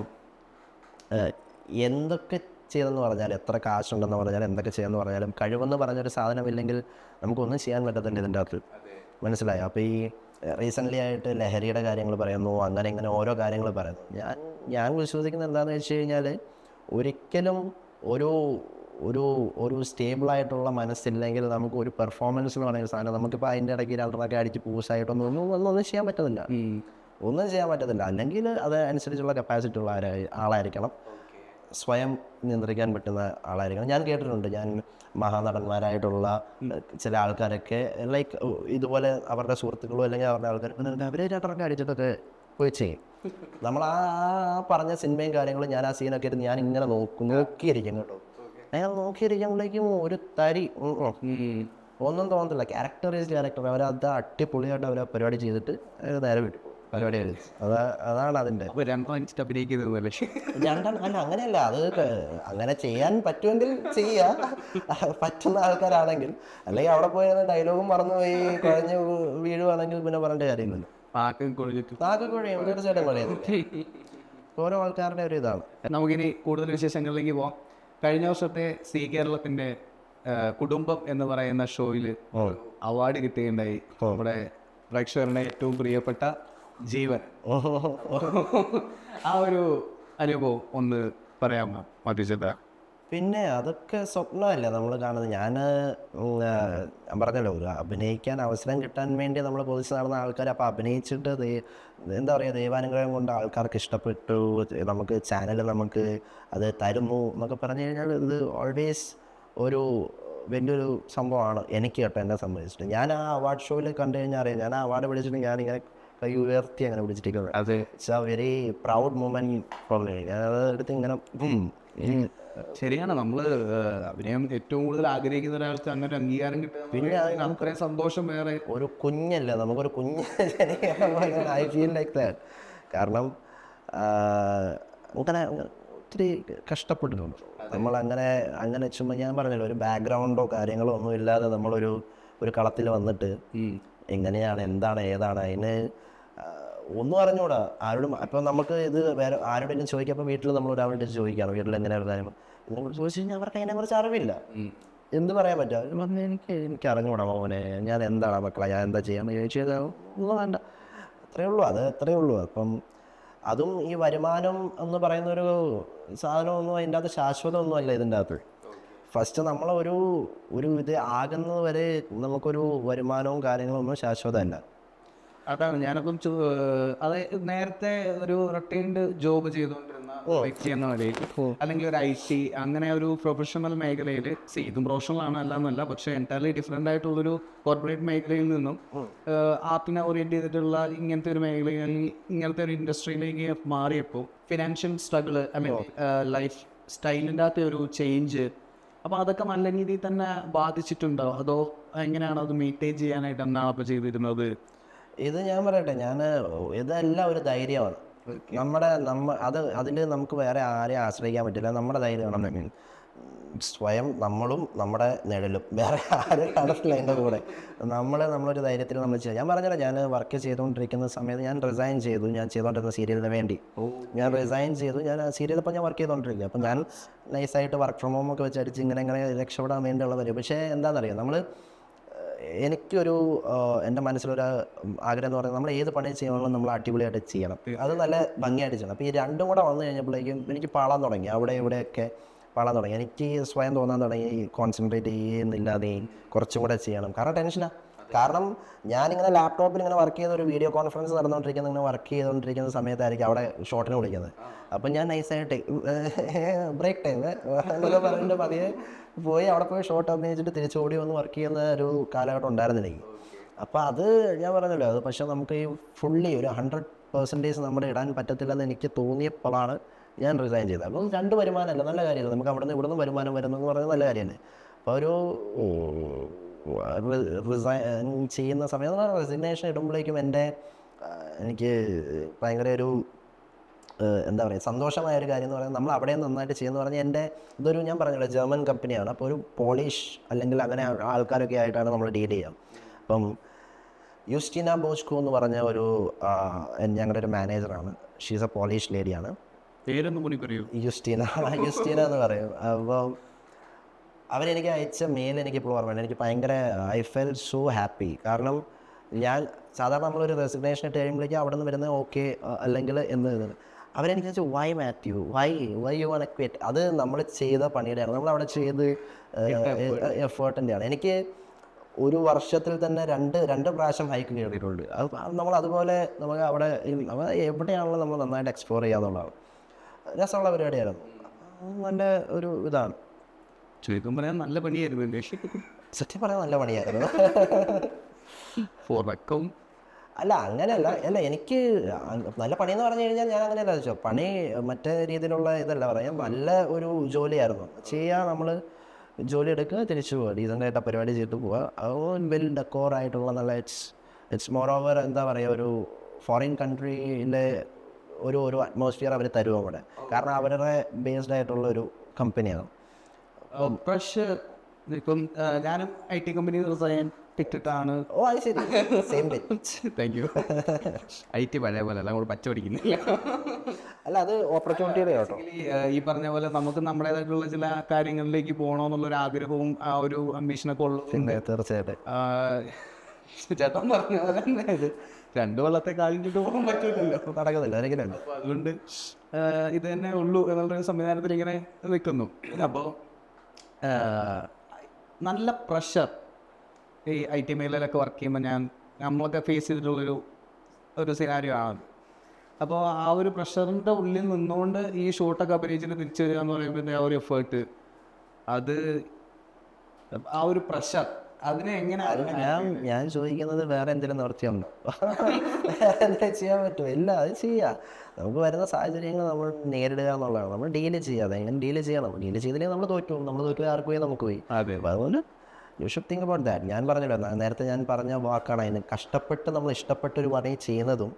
എന്തൊക്കെ ചെയ്തെന്ന് പറഞ്ഞാൽ, എത്ര കാശുണ്ടെന്ന് പറഞ്ഞാൽ, എന്തൊക്കെ ചെയ്യുമെന്ന് പറഞ്ഞാലും കഴിവെന്ന് പറഞ്ഞൊരു സാധനമില്ലെങ്കിൽ നമുക്കൊന്നും ചെയ്യാൻ പറ്റത്തില്ല ഇതിൻ്റെ അകത്ത്. മനസ്സിലായോ? അപ്പോൾ ഈ റീസെൻ്റ്ലി ആയിട്ട് ലഹരിയുടെ കാര്യങ്ങൾ പറയുന്നു, അങ്ങനെ ഇങ്ങനെ ഓരോ കാര്യങ്ങൾ പറയുന്നു. ഞാൻ വിശ്വസിക്കുന്നത് എന്താണെന്ന് വെച്ച് കഴിഞ്ഞാൽ, ഒരിക്കലും ഒരു സ്റ്റേബിളായിട്ടുള്ള മനസ്സില്ലെങ്കിൽ നമുക്ക് ഒരു പെർഫോമൻസ് എന്ന് പറയുന്ന സാധനം നമുക്കിപ്പോൾ അതിൻ്റെ ഇടയ്ക്ക് രണ്ടൊക്കെ അടിച്ച് പൂസായിട്ടൊന്നും ചെയ്യാൻ പറ്റുന്നില്ല. ഒന്നും ചെയ്യാൻ പറ്റത്തില്ല. അല്ലെങ്കിൽ അത് അനുസരിച്ചുള്ള കപ്പാസിറ്റി ഉള്ള ആളായിരിക്കണം, സ്വയം നിയന്ത്രിക്കാൻ പറ്റുന്ന ആളായിരിക്കണം. ഞാൻ കേട്ടിട്ടുണ്ട്, ഞാൻ മഹാനടന്മാരായിട്ടുള്ള ചില ആൾക്കാരൊക്കെ ലൈക്ക് ഇതുപോലെ അവരുടെ സുഹൃത്തുക്കളോ അല്ലെങ്കിൽ അവരുടെ ആൾക്കാർ അവർ രണ്ടൊക്കെ അടിച്ചിട്ടൊക്കെ പോയി ചെയ്യും. നമ്മൾ ആ പറഞ്ഞ സിനിമയും കാര്യങ്ങളും ഞാൻ ആ സീനൊക്കെ ഇരുന്ന് ഞാൻ ഇങ്ങനെ നോക്കിയിരിക്കും കേട്ടോ. അയാൾ നോക്കിയിരിക്കുമ്പോഴേക്കും ഒരു തരി ഒന്നും തോന്നത്തില്ല. ക്യാരക്ടർ അവരത് അടിപൊളിയായിട്ട് അവർ പരിപാടി ചെയ്തിട്ട് നേരെ വിട്ടു പരിപാടി. അതാണ് അതിൻ്റെ അല്ല, അങ്ങനെയല്ല. അത് അങ്ങനെ ചെയ്യാൻ പറ്റുമെങ്കിൽ പറ്റുന്ന ആൾക്കാരാണെങ്കിൽ, അല്ലെങ്കിൽ അവിടെ പോയി ഡയലോഗും മറന്നുപോയി കുഴഞ്ഞ് വീഴുവാണെങ്കിൽ പിന്നെ പറഞ്ഞിട്ട് കാര്യമില്ലല്ലോ. നാക്ക് കുഴയും, തീർച്ചയായിട്ടും കുഴയും. ഓരോ ആൾക്കാരുടെ ഒരു ഇതാണ്. നമുക്കിനി കൂടുതൽ വിശേഷങ്ങളിലേക്ക് പോവാം. കഴിഞ്ഞ വർഷത്തെ സി കേരളത്തിൻ്റെ കുടുംബം എന്ന് പറയുന്ന ഷോയിൽ അവാർഡ് കിട്ടുകയുണ്ടായി. നമ്മുടെ പ്രേക്ഷകരുടെ ഏറ്റവും പ്രിയപ്പെട്ട ജീവൻ. ആ ഒരു അനുഭവം ഒന്ന് പറയാമോ മധുചേട്ടാ? പിന്നെ അതൊക്കെ സ്വപ്നമല്ല നമ്മൾ കാണുന്നത്. ഞാൻ പറഞ്ഞല്ലോ, ഒരു അഭിനയിക്കാൻ അവസരം കിട്ടാൻ വേണ്ടി നമ്മൾ പൊതിച്ച് നടന്ന ആൾക്കാർ. അപ്പോൾ അഭിനയിച്ചിട്ട് എന്താ പറയുക, ദൈവാനുഗ്രഹം കൊണ്ട് ആൾക്കാർക്ക് ഇഷ്ടപ്പെട്ടു, നമുക്ക് ചാനൽ നമുക്ക് അത് തരുന്നു എന്നൊക്കെ പറഞ്ഞു കഴിഞ്ഞാൽ ഇത് ഓൾവേസ് ഒരു വലിയൊരു സംഭവമാണ് എനിക്ക് കേട്ടോ, എന്നെ സംബന്ധിച്ചിട്ട്. ഞാൻ ആ അവാർഡ് ഷോയിൽ കണ്ടു കഴിഞ്ഞാൽ അറിയാം, ഞാൻ ആ അവാർഡ് വിളിച്ചിട്ട് ഞാനിങ്ങനെ കൈ ഉയർത്തി അങ്ങനെ പിടിച്ചിരിക്കുന്നത്. അത് it's A very proud moment for me. ഞാനത് എടുത്ത് ഇങ്ങനെ ശരിയാണ്. നമ്മൾ അഭിനയം ഏറ്റവും കൂടുതൽ ആഗ്രഹിക്കുന്ന ഒരാൾക്ക് അങ്ങനെ ഒരു അംഗീകാരം കിട്ടുക, പിന്നെ നമുക്കറിയാം സന്തോഷം വേറെ. ഒരു കുഞ്ഞല്ല, നമുക്കൊരു കുഞ്ഞ് ഐ ഫീൽ ലൈക്ക് ദാറ്റ്. കാരണം അങ്ങനെ ഒത്തിരി കഷ്ടപ്പെട്ടിട്ടുണ്ട് നമ്മൾ. അങ്ങനെ ചുമ്മാ ഞാൻ പറഞ്ഞല്ലോ, ഒരു ബാക്ക്ഗ്രൗണ്ടോ കാര്യങ്ങളോ ഒന്നും ഇല്ലാതെ നമ്മളൊരു കളത്തിൽ വന്നിട്ട് എങ്ങനെയാണ്, എന്താണ്, ഏതാണ്, അതിന് ഒന്നും അറിഞ്ഞൂടാ ആരോടും. അപ്പം നമുക്ക് ഇത് വേറെ ആരോടെങ്കിലും ചോദിക്കാം. അപ്പം വീട്ടിൽ നമ്മൾ ഒരാളുടെ ചോദിക്കുകയാണ്, വീട്ടിൽ എങ്ങനെ ഒരു കാര്യം ചോദിച്ചു കഴിഞ്ഞാൽ അവർക്ക് അതിനെക്കുറിച്ച് അറിവില്ല. എന്ത് പറയാൻ പറ്റുക? അവർ പറഞ്ഞു, എനിക്ക് അറിഞ്ഞൂടാ മോനെ, ഞാൻ എന്താണ് മക്കളെ, ഞാൻ എന്താ ചെയ്യാമെന്ന് ചോദിച്ചാൽ ഒന്നും വേണ്ട, അത്രയേ ഉള്ളൂ, അത് അത്രയേ ഉള്ളൂ. അപ്പം അതും ഈ വരുമാനം എന്ന് പറയുന്നൊരു സാധനമൊന്നും അതിൻ്റെ അകത്ത് ശാശ്വതമൊന്നും അല്ല ഇതിൻ്റെ അകത്ത്. ഫസ്റ്റ് ഒരു ഇത് ആകുന്നത് വരെ നമുക്കൊരു വരുമാനവും കാര്യങ്ങളൊന്നും ശാശ്വതമല്ല. അതാണ് ഞാനപ്പം അതായത് നേരത്തെ ഒരു റിട്ടയർഡ് ജോബ് ചെയ്തുകൊണ്ടിരുന്ന വ്യക്തി എന്ന നിലയിൽ അല്ലെങ്കിൽ ഒരു IT അങ്ങനെ ഒരു പ്രൊഫഷണൽ മേഖലയിൽ ഇതും പ്രൊഫഷണൽ ആണ് അല്ലാന്നല്ല, പക്ഷെ എൻറ്റയർലി ഡിഫറെൻ്റ് ആയിട്ടുള്ളൊരു കോർപ്പറേറ്റ് മേഖലയിൽ നിന്നും ആർട്ടിനെ ഓറിയൻറ്റ് ചെയ്തിട്ടുള്ള ഇങ്ങനത്തെ ഒരു മേഖലയിൽ ഇങ്ങനത്തെ ഒരു ഇൻഡസ്ട്രിയിലേക്ക് മാറിയപ്പോൾ ഫിനാൻഷ്യൽ സ്ട്രഗിൾ അല്ലെങ്കിൽ ലൈഫ് സ്റ്റൈലിൻ്റെ അകത്തെ ഒരു ചേഞ്ച്, അപ്പോൾ അതൊക്കെ നല്ല രീതിയിൽ തന്നെ ബാധിച്ചിട്ടുണ്ടോ, അതോ എങ്ങനെയാണ് അത് മെയിൻറ്റെയിൻ ചെയ്യാനായിട്ട് എന്താണ് അപ്പോൾ ചെയ്തിരുന്നത്? ഇത് ഞാൻ പറയട്ടെ, ഇതെല്ലാം ഒരു ധൈര്യമാണ്. അതിൽ നമുക്ക് വേറെ ആരെയും ആശ്രയിക്കാൻ പറ്റില്ല. നമ്മുടെ ധൈര്യമാണ് സ്വയം, നമ്മളും നമ്മുടെ നിഴലും, വേറെ ആരും കാണത്തില്ല എൻ്റെ കൂടെ. നമ്മളൊരു ധൈര്യത്തിൽ നമ്മൾ ചെയ്യാം. ഞാൻ പറഞ്ഞല്ലോ, ഞാൻ വർക്ക് ചെയ്തുകൊണ്ടിരിക്കുന്ന സമയത്ത് ഞാൻ റിസൈൻ ചെയ്തു. ഞാൻ ചെയ്തുകൊണ്ടിരുന്ന സീരിയലിന് വേണ്ടി ഞാൻ റിസൈൻ ചെയ്തു. ഞാൻ സീരിയലിപ്പോൾ ഞാൻ വർക്ക് ചെയ്തുകൊണ്ടിരിക്കുക. അപ്പം ഞാൻ നൈസായിട്ട് വർക്ക് ഫ്രം ഹോം ഒക്കെ വെച്ച് അടിച്ച് ഇങ്ങനെ രക്ഷപ്പെടാൻ വേണ്ടിയുള്ള വരും. പക്ഷേ എന്താണെന്നറിയാം, എൻ്റെ മനസ്സിലൊരു ആഗ്രഹം എന്ന് പറയുന്നത്, നമ്മൾ ഏത് പണി ചെയ്യണമെങ്കിലും നമ്മൾ അടിപൊളിയായിട്ട് ചെയ്യണം, അത് നല്ല ഭംഗിയായിട്ട് ചെയ്യണം. അപ്പോൾ ഈ രണ്ടും കൂടെ വന്നു കഴിഞ്ഞപ്പോഴേക്കും എനിക്ക് പാളാൻ തുടങ്ങി, അവിടെ ഇവിടെയൊക്കെ പാളാൻ തുടങ്ങി. എനിക്ക് സ്വയം തോന്നാൻ തുടങ്ങി കോൺസെൻട്രേറ്റ് ചെയ്യുന്നില്ലാതെ കുറച്ചും കൂടെ ചെയ്യണം. കാരണം ടെൻഷനാണ്. കാരണം ഞാനിങ്ങനെ ലാപ്ടോപ്പിൽ ഇങ്ങനെ വർക്ക് ചെയ്ത ഒരു വീഡിയോ കോൺഫറൻസ് നടന്നുകൊണ്ടിരിക്കുന്ന, ഇങ്ങനെ വർക്ക് ചെയ്തുകൊണ്ടിരിക്കുന്ന സമയത്തായിരിക്കും അവിടെ ഷോട്ടിന് വിളിക്കുന്നത്. അപ്പം ഞാൻ നൈസായിട്ട് ബ്രേക്ക് ടൈം എന്നൊക്കെ പറഞ്ഞിട്ട് പതിയെ പോയി അവിടെ പോയി ഷോട്ട് അഭിനയിച്ചിട്ട് തിരിച്ച് ഓടി വന്ന് വർക്ക് ചെയ്യുന്ന ഒരു കാലഘട്ടം ഉണ്ടായിരുന്നു എനിക്ക്. അപ്പോൾ അത് ഞാൻ പറഞ്ഞല്ലോ, അത് പക്ഷേ നമുക്ക് ഈ ഫുള്ളി ഒരു 100% നമ്മുടെ ഇടാൻ പറ്റത്തില്ലെന്ന് എനിക്ക് തോന്നിയപ്പോഴാണ് ഞാൻ റിസൈൻ ചെയ്തത്. അപ്പം 2 വരുമാനമല്ല, നല്ല കാര്യമല്ല. നമുക്ക് അവിടെ നിന്ന് ഇവിടുന്ന് വരുമാനം വരുന്നതെന്ന് പറയുന്നത് നല്ല കാര്യമല്ലേ. അപ്പോൾ ഒരു റിസൈൻ ചെയ്യുന്ന സമയത്ത് റെസിഗ്നേഷൻ ഇടുമ്പോഴേക്കും എനിക്ക് ഭയങ്കര ഒരു എന്താ പറയുക, സന്തോഷമായൊരു കാര്യം എന്ന് പറയുന്നത്, നമ്മൾ അവിടെ നന്നായിട്ട് ചെയ്യുമെന്ന് പറഞ്ഞാൽ ഇതൊരു ഞാൻ പറഞ്ഞല്ലോ ജർമ്മൻ കമ്പനിയാണ്. അപ്പോൾ ഒരു പോളിഷ് അല്ലെങ്കിൽ അങ്ങനെ ആൾക്കാരൊക്കെ ആയിട്ടാണ് നമ്മൾ ഡീൽ ചെയ്യുക. അപ്പം യുസ്റ്റീന ബോസ്കോ എന്ന് പറഞ്ഞ ഞങ്ങളുടെ ഒരു മാനേജറാണ്. ഷീസ് എ പോളിഷ് ലേഡിയാണ്. പേരൊന്നും കൂടി പറയൂ. യുസ്റ്റീന എന്ന് പറയും. അപ്പോൾ അവരെനിക്ക് അയച്ച മെയിൽ എനിക്കിപ്പോൾ ഓർമ്മയുണ്ട്. എനിക്ക് ഭയങ്കര ഐ ഫെൽ സോ ഹാപ്പി. കാരണം ഞാൻ സാധാരണ നമ്മളൊരു റെസിഗ്നേഷൻ ഇട്ട് കഴിയുമ്പോഴേക്കും അവിടെ നിന്ന് വരുന്നത് ഓക്കെ അല്ലെങ്കിൽ അവരെനിക്ക് വെച്ചാൽ why Mathew why you want to quit. അത് നമ്മൾ ചെയ്ത പണിയുടെയാണ്, നമ്മളവിടെ ചെയ്ത് എഫേർട്ടിൻ്റെയാണ്. എനിക്ക് ഒരു വർഷത്തിൽ തന്നെ രണ്ട് പ്രാവശ്യം ഹൈക്ക് കയറിയിട്ടുണ്ട്. അത് നമ്മളതുപോലെ നമുക്ക് അവിടെ എവിടെയാണല്ലോ നമ്മൾ നന്നായിട്ട് എക്സ്പ്ലോർ ചെയ്യാന്നുള്ളതാണ്. രസമുള്ള പരിപാടിയായിരുന്നു. നല്ല ഒരു ഇതാണ്. ചുരുക്കം പറയാൻ നല്ല പണിയായിരുന്നു. സത്യം പറയാൻ നല്ല പണിയായിരുന്നു. ഫോർക്കും അല്ല അങ്ങനെയല്ല, എനിക്ക് നല്ല പണിയെന്ന് പറഞ്ഞു കഴിഞ്ഞാൽ ഞാൻ അങ്ങനെയല്ല വെച്ചോ, പണി മറ്റേ രീതിയിലുള്ള ഇതല്ല പറയാം. നല്ല ഒരു ജോലിയായിരുന്നു ചെയ്യാൻ. നമ്മൾ ജോലി എടുക്കുക, തിരിച്ചു പോവുക, ഡീസൻ്റായിട്ട് പരിപാടി ചെയ്തിട്ട് പോവുക. അത് വെൽ ഡെക്കോറായിട്ടുള്ള നല്ല ഇറ്റ്സ് മോർ ഓവർ എന്താ പറയുക, ഒരു ഫോറിൻ കൺട്രിയിലെ ഒരു അറ്റ്മോസ്ഫിയർ അവർ തരുമോ അവിടെ. കാരണം അവരുടെ ബേസ്ഡ് ആയിട്ടുള്ള ഒരു കമ്പനിയാണ്. ഫ്രഷ് ഇപ്പം ഞാനും IT കമ്പനി റിസൈൻ ഇട്ടിട്ടാണ്. ഓ അത് ശരി, സെയിം താങ്ക് യു. IT പഴയ പോലെ എല്ലാം കൂടെ പച്ച പിടിക്കുന്നില്ല. അല്ല അത് ഓപ്പർച്യൂണിറ്റിയുടെ കേട്ടോ. ഈ പറഞ്ഞ പോലെ നമുക്ക് നമ്മുടേതായിട്ടുള്ള ചില കാര്യങ്ങളിലേക്ക് പോകണമെന്നുള്ളൊരു ആഗ്രഹവും ആ ഒരു അംബീഷനൊക്കെ ഉള്ളൂ. തീർച്ചയായിട്ടും ചേട്ടൻ പറഞ്ഞ പോലെ തന്നെ ഇത് 2 വെള്ളത്തെ കാലിഞ്ഞിട്ട് പോകാൻ പറ്റില്ലല്ലോ, നടക്കുന്നില്ല ഒരിക്കലും. അപ്പോൾ അതുകൊണ്ട് ഇത് തന്നെ ഉള്ളൂ എന്നുള്ളൊരു സംവിധാനത്തിൽ ഇങ്ങനെ നിൽക്കുന്നു. അപ്പോൾ നല്ല പ്രഷർ ഈ IT മേഖലയിലൊക്കെ വർക്ക് ചെയ്യുമ്പോൾ നമ്മളൊക്കെ ഫേസ് ചെയ്തിട്ടുള്ളൊരു സിനാരിയോ ആണ്. അപ്പോൾ ആ ഒരു പ്രഷറിൻ്റെ ഉള്ളിൽ നിന്നുകൊണ്ട് ഈ ഷോട്ടൊക്കെ അഭിനയിച്ചിട്ട് തിരിച്ചു വരിക എന്ന് പറയുമ്പോൾ ആ ഒരു എഫേർട്ട്, അത് ആ ഒരു പ്രഷർ, അതിനെ എങ്ങനെ ഞാൻ ചോദിക്കുന്നത് വേറെ എന്തെങ്കിലും നിവൃത്തിയുണ്ടോ? എന്താ ചെയ്യാൻ പറ്റുമോ? ഇല്ല, അത് ചെയ്യാം. നമുക്ക് വരുന്ന സാഹചര്യങ്ങൾ നമ്മൾ നേരിടുക എന്നുള്ളതാണ്. നമ്മൾ ഡീല് ചെയ്യാതെ എങ്ങനെ ഡീല് ചെയ്യണം. ഡീല് ചെയ്തില്ലെങ്കിൽ നമ്മൾ തോറ്റു ആർക്ക് പോയി നമുക്ക് പോയി. അപ്പോൾ അതുകൊണ്ട് you should think about that. ഞാൻ പറഞ്ഞല്ലോ നേരത്തെ, ഞാൻ പറഞ്ഞ വാക്കാണ് അതിന്. കഷ്ടപ്പെട്ട് നമ്മൾ ഇഷ്ടപ്പെട്ടൊരു പണി ചെയ്യുന്നതും,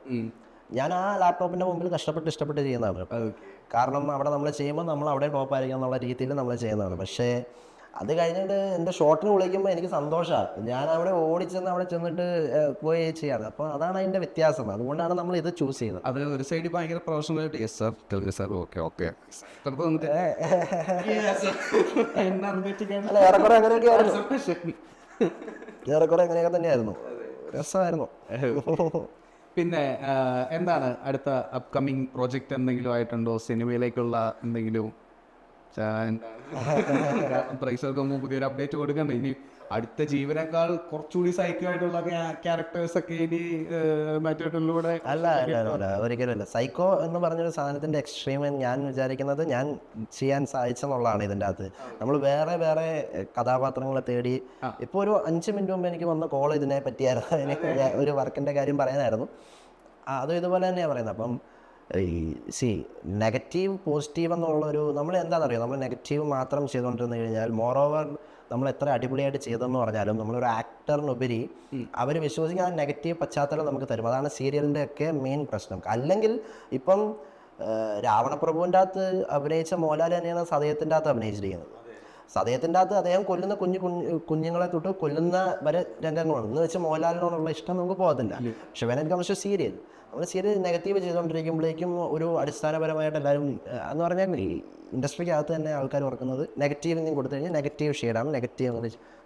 ഞാൻ ആ ലാപ്ടോപ്പിൻ്റെ മുമ്പിൽ ഇഷ്ടപ്പെട്ട് ചെയ്യുന്നതാണ്. കാരണം അവിടെ നമ്മൾ ചെയ്യുമ്പോൾ നമ്മൾ അവിടെ ടോപ്പായിരിക്കാം എന്നുള്ള രീതിയിൽ നമ്മൾ ചെയ്യുന്നതാണ്. പക്ഷേ അത് കഴിഞ്ഞിട്ട് എൻ്റെ ഷോട്ടിന് വിളിക്കുമ്പോൾ എനിക്ക് സന്തോഷമാണ്. ഞാൻ അവിടെ അവിടെ ചെന്നിട്ട് പോയി ചെയ്യാറ്. അപ്പോൾ അതാണ് അതിൻ്റെ വ്യത്യാസം. അതുകൊണ്ടാണ് നമ്മൾ ഇത് ചൂസ് ചെയ്യുന്നത്. അത് ഒരു സൈഡ് ഭയങ്കര പ്രൊഫഷണലായിട്ട് യെസ് സാർ ഓക്കെ ഏറെക്കുറെ അങ്ങനെയൊക്കെ തന്നെയായിരുന്നു. രസമായിരുന്നു. പിന്നെ എന്താണ് അടുത്ത അപ്കമിങ് പ്രോജക്റ്റ് എന്തെങ്കിലും ആയിട്ടുണ്ടോ? സിനിമയിലേക്കുള്ള എന്തെങ്കിലും പ്രേക്ഷകർക്കൊന്നും പുതിയൊരു അപ്ഡേറ്റ് കൊടുക്കണ്ടേ? ഇനി അടുത്ത ജീവനേക്കാൾ കുറച്ചുകൂടി സൈക്കോ ക്യാരക്ടേഴ്സൊക്കെ ഇനി മറ്റൊരിലൂടെ അല്ല ഒരിക്കലും സൈക്കോ എന്ന് പറഞ്ഞൊരു സാധനത്തിൻ്റെ എക്സ്ട്രീം ഞാൻ വിചാരിക്കുന്നത് ഞാൻ ചെയ്യാൻ സാധിച്ചെന്നുള്ളതാണ് ഇതിൻ്റെ അകത്ത്. നമ്മൾ വേറെ വേറെ കഥാപാത്രങ്ങളെ തേടി ഇപ്പോൾ ഒരു 5 മിനിറ്റ് മുമ്പ് എനിക്ക് വന്ന കോൾ ഇതിനെ പറ്റിയായിരുന്നു. എനിക്ക് ഒരു വർക്കിൻ്റെ കാര്യം പറയാനായിരുന്നു. അതും ഇതുപോലെ തന്നെയാണ് പറയുന്നത്. അപ്പം ഈ നെഗറ്റീവ് പോസിറ്റീവ് എന്നുള്ളൊരു നമ്മൾ എന്താണെന്നറിയോ, നമ്മൾ നെഗറ്റീവ് മാത്രം ചെയ്തുകൊണ്ടിരുന്നു കഴിഞ്ഞാൽ മോറോവർ നമ്മൾ എത്ര അടിപൊളിയായിട്ട് ചെയ്തെന്ന് പറഞ്ഞാലും നമ്മളൊരു ആക്ടറിനുപരി അവർ വിശ്വസിക്കാൻ നെഗറ്റീവ് പശ്ചാത്തലം നമുക്ക് തരും. അതാണ് സീരിയലിൻ്റെ ഒക്കെ മെയിൻ പ്രശ്നം. അല്ലെങ്കിൽ ഇപ്പം രാവണപ്രഭുവിൻ്റെ അകത്ത് അഭിനയിച്ച മോഹൻലാൽ തന്നെയാണ് സതയത്തിൻ്റെ അകത്ത് അഭിനയിച്ചിരിക്കുന്നത്. സതയത്തിൻ്റെ അകത്ത് അദ്ദേഹം കൊല്ലുന്ന കുഞ്ഞുങ്ങളെ തൊട്ട് കൊല്ലുന്ന വരെ രംഗങ്ങളുണ്ട്. എന്ന് വെച്ചാൽ മോഹൻലാലിനോടുള്ള ഇഷ്ടം നമുക്ക് പോകത്തില്ല. പക്ഷെ when it comes to serial, നമ്മൾ സീരിയൽ നെഗറ്റീവ് ചെയ്തുകൊണ്ടിരിക്കുമ്പോഴേക്കും ഒരു അടിസ്ഥാനപരമായിട്ട് എല്ലാവരും എന്ന് പറഞ്ഞാൽ ഈ ഇൻഡസ്ട്രിക്കകത്ത് തന്നെ ആൾക്കാർ ഓർക്കുന്നത് നെഗറ്റീവ് എന്തെങ്കിലും കൊടുത്തു കഴിഞ്ഞാൽ നെഗറ്റീവ് ഷെയ്ഡാണ്, നെഗറ്റീവ്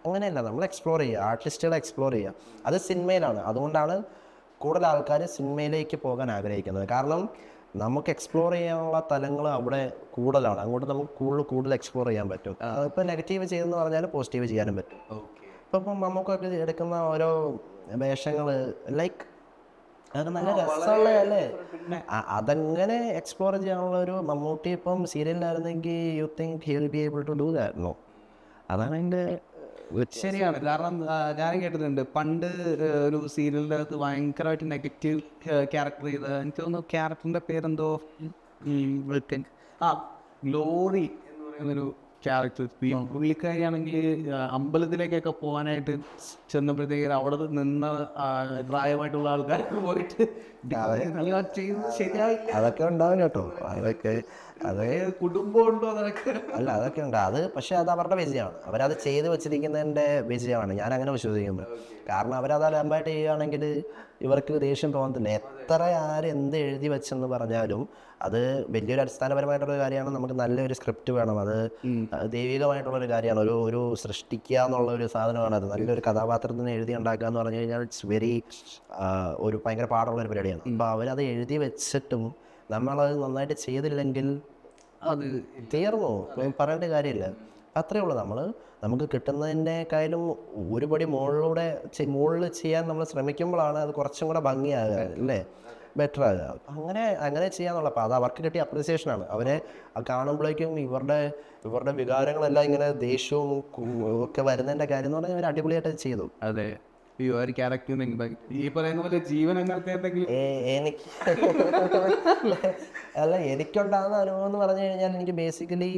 അങ്ങനെയല്ല. നമ്മൾ എക്സ്പ്ലോർ ചെയ്യുക, ആർട്ടിസ്റ്റുകളെ എക്സ്പ്ലോർ ചെയ്യുക. അത് സിനിമയിലാണ്. അതുകൊണ്ടാണ് കൂടുതൽ ആൾക്കാർ സിനിമയിലേക്ക് പോകാൻ ആഗ്രഹിക്കുന്നത്. കാരണം നമുക്ക് എക്സ്പ്ലോർ ചെയ്യാനുള്ള തലങ്ങൾ അവിടെ കൂടുതലാണ്. അങ്ങോട്ട് നമുക്ക് കൂടുതൽ എക്സ്പ്ലോർ ചെയ്യാൻ പറ്റും. ഇപ്പോൾ നെഗറ്റീവ് ചെയ്തെന്ന് പറഞ്ഞാൽ പോസിറ്റീവ് ചെയ്യാനും പറ്റും. ഇപ്പം നമുക്കൊക്കെ എടുക്കുന്ന ഓരോ വേഷങ്ങൾ ലൈക്ക് അതൊക്കെ നല്ല രസമുള്ളതല്ലേ. അതങ്ങനെ എക്സ്പ്ലോർ ചെയ്യാനുള്ള ഒരു മമ്മൂട്ടി ഇപ്പം സീരിയലിലായിരുന്നെങ്കിൽ you think he will be able to do that? No. അതാണ് അതിൻ്റെ ശരിയാണ്. കാരണം ഞാൻ കേട്ടിട്ടുണ്ട് പണ്ട് ഒരു സീരിയലിൻ്റെ അകത്ത് ഭയങ്കരമായിട്ട് നെഗറ്റീവ് ക്യാരക്ടർ ചെയ്ത്, എനിക്ക് തോന്നുന്നു ക്യാരക്ടറിൻ്റെ പേരെന്തോ ഗ്ലോറി എന്ന് പറയുന്നൊരു ക്യാരക്ടർ. പുള്ളിക്കാരിയാണെങ്കിൽ അമ്പലത്തിലേക്കൊക്കെ പോകാനായിട്ട് ചെന്നപ്പോഴത്തേക്ക് അവിടെ നിന്ന് പ്രായമായിട്ടുള്ള ആൾക്കാർ പോയിട്ട് ശരിയായില്ല. അതൊക്കെ ഉണ്ടാവും കേട്ടോ. അത് കുടുംബം ഉണ്ടോ അതൊക്കെ അല്ല, അതൊക്കെ ഉണ്ട്. അത് പക്ഷേ അത് അവരുടെ വിജയമാണ്. അവരത് ചെയ്ത് വെച്ചിരിക്കുന്നതിൻ്റെ വിജയമാണ് ഞാൻ അങ്ങനെ വിശ്വസിക്കുന്നത്. കാരണം അവരത് അലമ്പായിട്ട് ചെയ്യുകയാണെങ്കിൽ ഇവർക്ക് ദേഷ്യം തോന്നത്തില്ല. എത്ര എന്ത് എഴുതി വെച്ചെന്ന് പറഞ്ഞാലും അത് വലിയൊരു അടിസ്ഥാനപരമായിട്ടുള്ള കാര്യമാണ്. നമുക്ക് നല്ലൊരു സ്ക്രിപ്റ്റ് വേണം. അത് ദൈവികമായിട്ടുള്ളൊരു കാര്യമാണ്. ഒരു സൃഷ്ടിക്കുക എന്നുള്ള ഒരു സാധനമാണ്. അത് നല്ലൊരു കഥാപാത്രത്തിന് എഴുതി ഉണ്ടാക്കുക എന്ന് പറഞ്ഞു കഴിഞ്ഞാൽ ഇറ്റ്സ് വെരി ഒരു ഭയങ്കര പാടുള്ളൊരു പരിപാടിയാണ്. അപ്പോൾ അവരത് എഴുതി വെച്ചിട്ടും നമ്മളത് നന്നായിട്ട് ചെയ്തില്ലെങ്കിൽ അത് തീർന്നു, പറയേണ്ട കാര്യമില്ല. അത്രയേ ഉള്ളൂ. നമുക്ക് കിട്ടുന്നതിൻ്റെക്കായാലും ഒരുപടി മുകളിൽ ചെയ്യാൻ നമ്മൾ ശ്രമിക്കുമ്പോഴാണ് അത് കുറച്ചും കൂടെ ഭംഗിയാകുക, അല്ലേ, ബെറ്റർ ആകുക. അങ്ങനെ ചെയ്യാന്നുള്ള. അപ്പോൾ അത് അവർക്ക് കിട്ടിയ അപ്രിസിയേഷനാണ്. അവരെ കാണുമ്പോഴേക്കും ഇവരുടെ വികാരങ്ങളെല്ലാം ഇങ്ങനെ ദേഷ്യവും ഒക്കെ വരുന്നതിൻ്റെ കാര്യം എന്ന് പറഞ്ഞാൽ അവർ അടിപൊളിയായിട്ട് ചെയ്തു. അതെ. ഒരു ക്യാരക്ടർ ഈ പറയുന്ന പോലെ ജീവൻ എനിക്ക് എനിക്കുണ്ടാകുന്ന അനുഭവം എന്ന് പറഞ്ഞു കഴിഞ്ഞാൽ എനിക്ക് ബേസിക്കലി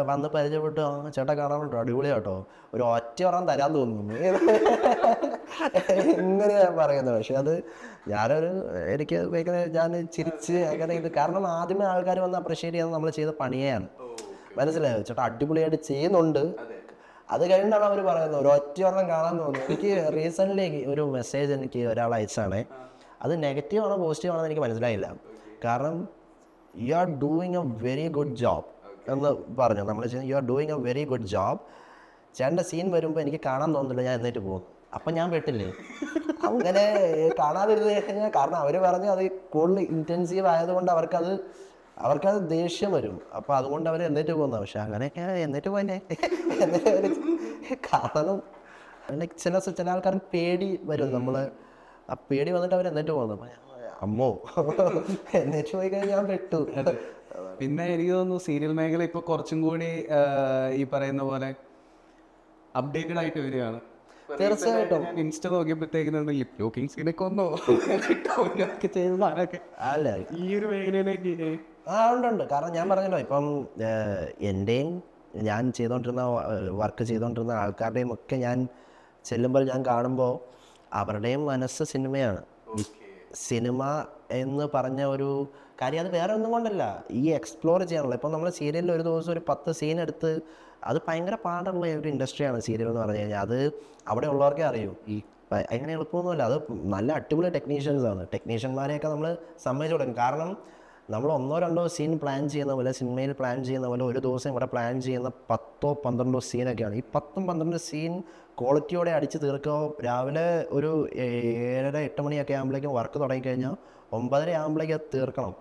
വന്ന് പരിചയപ്പെട്ടു, ചേട്ടാ കാണാൻ പറ്റും, അടിപൊളിയാട്ടോ, ഒരു ഒറ്റ ഒരെണ്ണം തരാൻ തോന്നുന്നു ഇങ്ങനെ ഞാൻ പറയുന്നത്. പക്ഷെ അത് എനിക്ക് ഞാൻ ചിരിച്ച് അങ്ങനെ ഇത്. കാരണം ആദ്യമേ ആൾക്കാർ വന്ന് അപ്രിഷ്യേറ്റ് ചെയ്യുന്നത് നമ്മൾ ചെയ്ത പണിയാണ്. മനസ്സിലായോ? ചേട്ടാ അടിപൊളിയായിട്ട് ചെയ്യുന്നുണ്ട്. അത് കഴിഞ്ഞിട്ടാണ് അവർ പറയുന്നത് ഒരു ഒറ്റ ഒരെണ്ണം കാണാൻ തോന്നുന്നു. എനിക്ക് റീസെൻ്റ്ലി ഒരു മെസ്സേജ് എനിക്ക് ഒരാൾ അയച്ചാണ്. അത് നെഗറ്റീവ് ആണോ പോസിറ്റീവ് ആണോ എനിക്ക് മനസ്സിലായില്ല. കാരണം you are doing A very good job എന്ന് പറഞ്ഞു. നമ്മൾ you are doing A very good job. ചേട്ടൻ്റെ സീൻ വരുമ്പോൾ എനിക്ക് കാണാൻ തോന്നുന്നില്ല, ഞാൻ എന്നിട്ട് പോകും. അപ്പം ഞാൻ പെട്ടില്ലേ? അങ്ങനെ കാണാതിരുന്ന് കഴിഞ്ഞാൽ, കാരണം അവർ പറഞ്ഞു അത് കൂടുതൽ ഇൻറ്റൻസീവ് ആയതുകൊണ്ട് അവർക്കത് ദേഷ്യം വരും. അപ്പോൾ അതുകൊണ്ട് അവർ എന്നിട്ട് പോകുന്നത്. പക്ഷെ അങ്ങനെയൊക്കെ എന്നിട്ട് പോയല്ലേ കാണണം. ലൈക്ക് ചില ആൾക്കാർക്ക് പേടി വരും. നമ്മൾ ആ പേടി വന്നിട്ട് അവർ എന്നിട്ട് പോകുന്നത്. അമ്മോ എന്നിട്ട് പോയി കഴിഞ്ഞാൽ ഞാൻ പെട്ടു. പിന്നെ എനിക്ക് തോന്നുന്നു സീരിയൽ മേഖല ഇപ്പോൾ കുറച്ചും കൂടി ഈ പറയുന്ന പോലെ അപ്ഡേറ്റഡ് ആയിട്ട് വരികയാണ്. തീർച്ചയായിട്ടും. ഇൻസ്റ്റ നോക്കിയപ്പോഴത്തേക്കും ലിപ് ലോക്കിംഗ് സീനൊക്കെ ഒന്നോ ചെയ്യുന്നതൊക്കെ അല്ല ഈ ഒരു മേഖലയിലേക്ക് ഉണ്ട്. കാരണം ഞാൻ പറഞ്ഞല്ലോ, ഇപ്പം എൻ്റെയും ഞാൻ വർക്ക് ചെയ്തുകൊണ്ടിരുന്ന ആൾക്കാരുടെയും ഒക്കെ ഞാൻ ചെല്ലുമ്പോൾ ഞാൻ കാണുമ്പോൾ അവരുടെയും മനസ്സ് സിനിമയാണ്. സിനിമ എന്ന് പറഞ്ഞ ഒരു കാര്യം അത് വേറെ ഒന്നും കൊണ്ടല്ല, ഈ എക്സ്പ്ലോർ ചെയ്യാനുള്ള. ഇപ്പം നമ്മൾ സീരിയലിൽ ഒരു ദിവസം ഒരു 10 സീൻ എടുത്ത്, അത് ഭയങ്കര പാടുള്ള ഒരു ഇൻഡസ്ട്രിയാണ് സീരിയൽ എന്ന് പറഞ്ഞു കഴിഞ്ഞാൽ. അത് അവിടെ ഉള്ളവർക്കേ അറിയൂ. അങ്ങനെ എളുപ്പമൊന്നുമല്ല. അത് നല്ല അടിപൊളി ടെക്നീഷ്യൻസാണ്. ടെക്നീഷ്യന്മാരെയൊക്കെ നമ്മൾ സമ്മതിച്ചു കൊടുക്കും. കാരണം നമ്മൾ 1-2 സീൻ പ്ലാൻ ചെയ്യുന്ന പോലെ, സിനിമയിൽ പ്ലാൻ ചെയ്യുന്ന പോലെ ഒരു ദിവസം ഇവിടെ പ്ലാൻ ചെയ്യുന്ന 10-12 സീനൊക്കെയാണ്. ഈ 10-12 സീൻ ക്വാളിറ്റിയോടെ അടിച്ച് തീർക്കുക. രാവിലെ ഒരു 7-8 മണിയൊക്കെ ആകുമ്പോഴേക്കും വർക്ക് തുടങ്ങിക്കഴിഞ്ഞാൽ 9:30 ആകുമ്പോഴേക്കും അത് തീർക്കണം.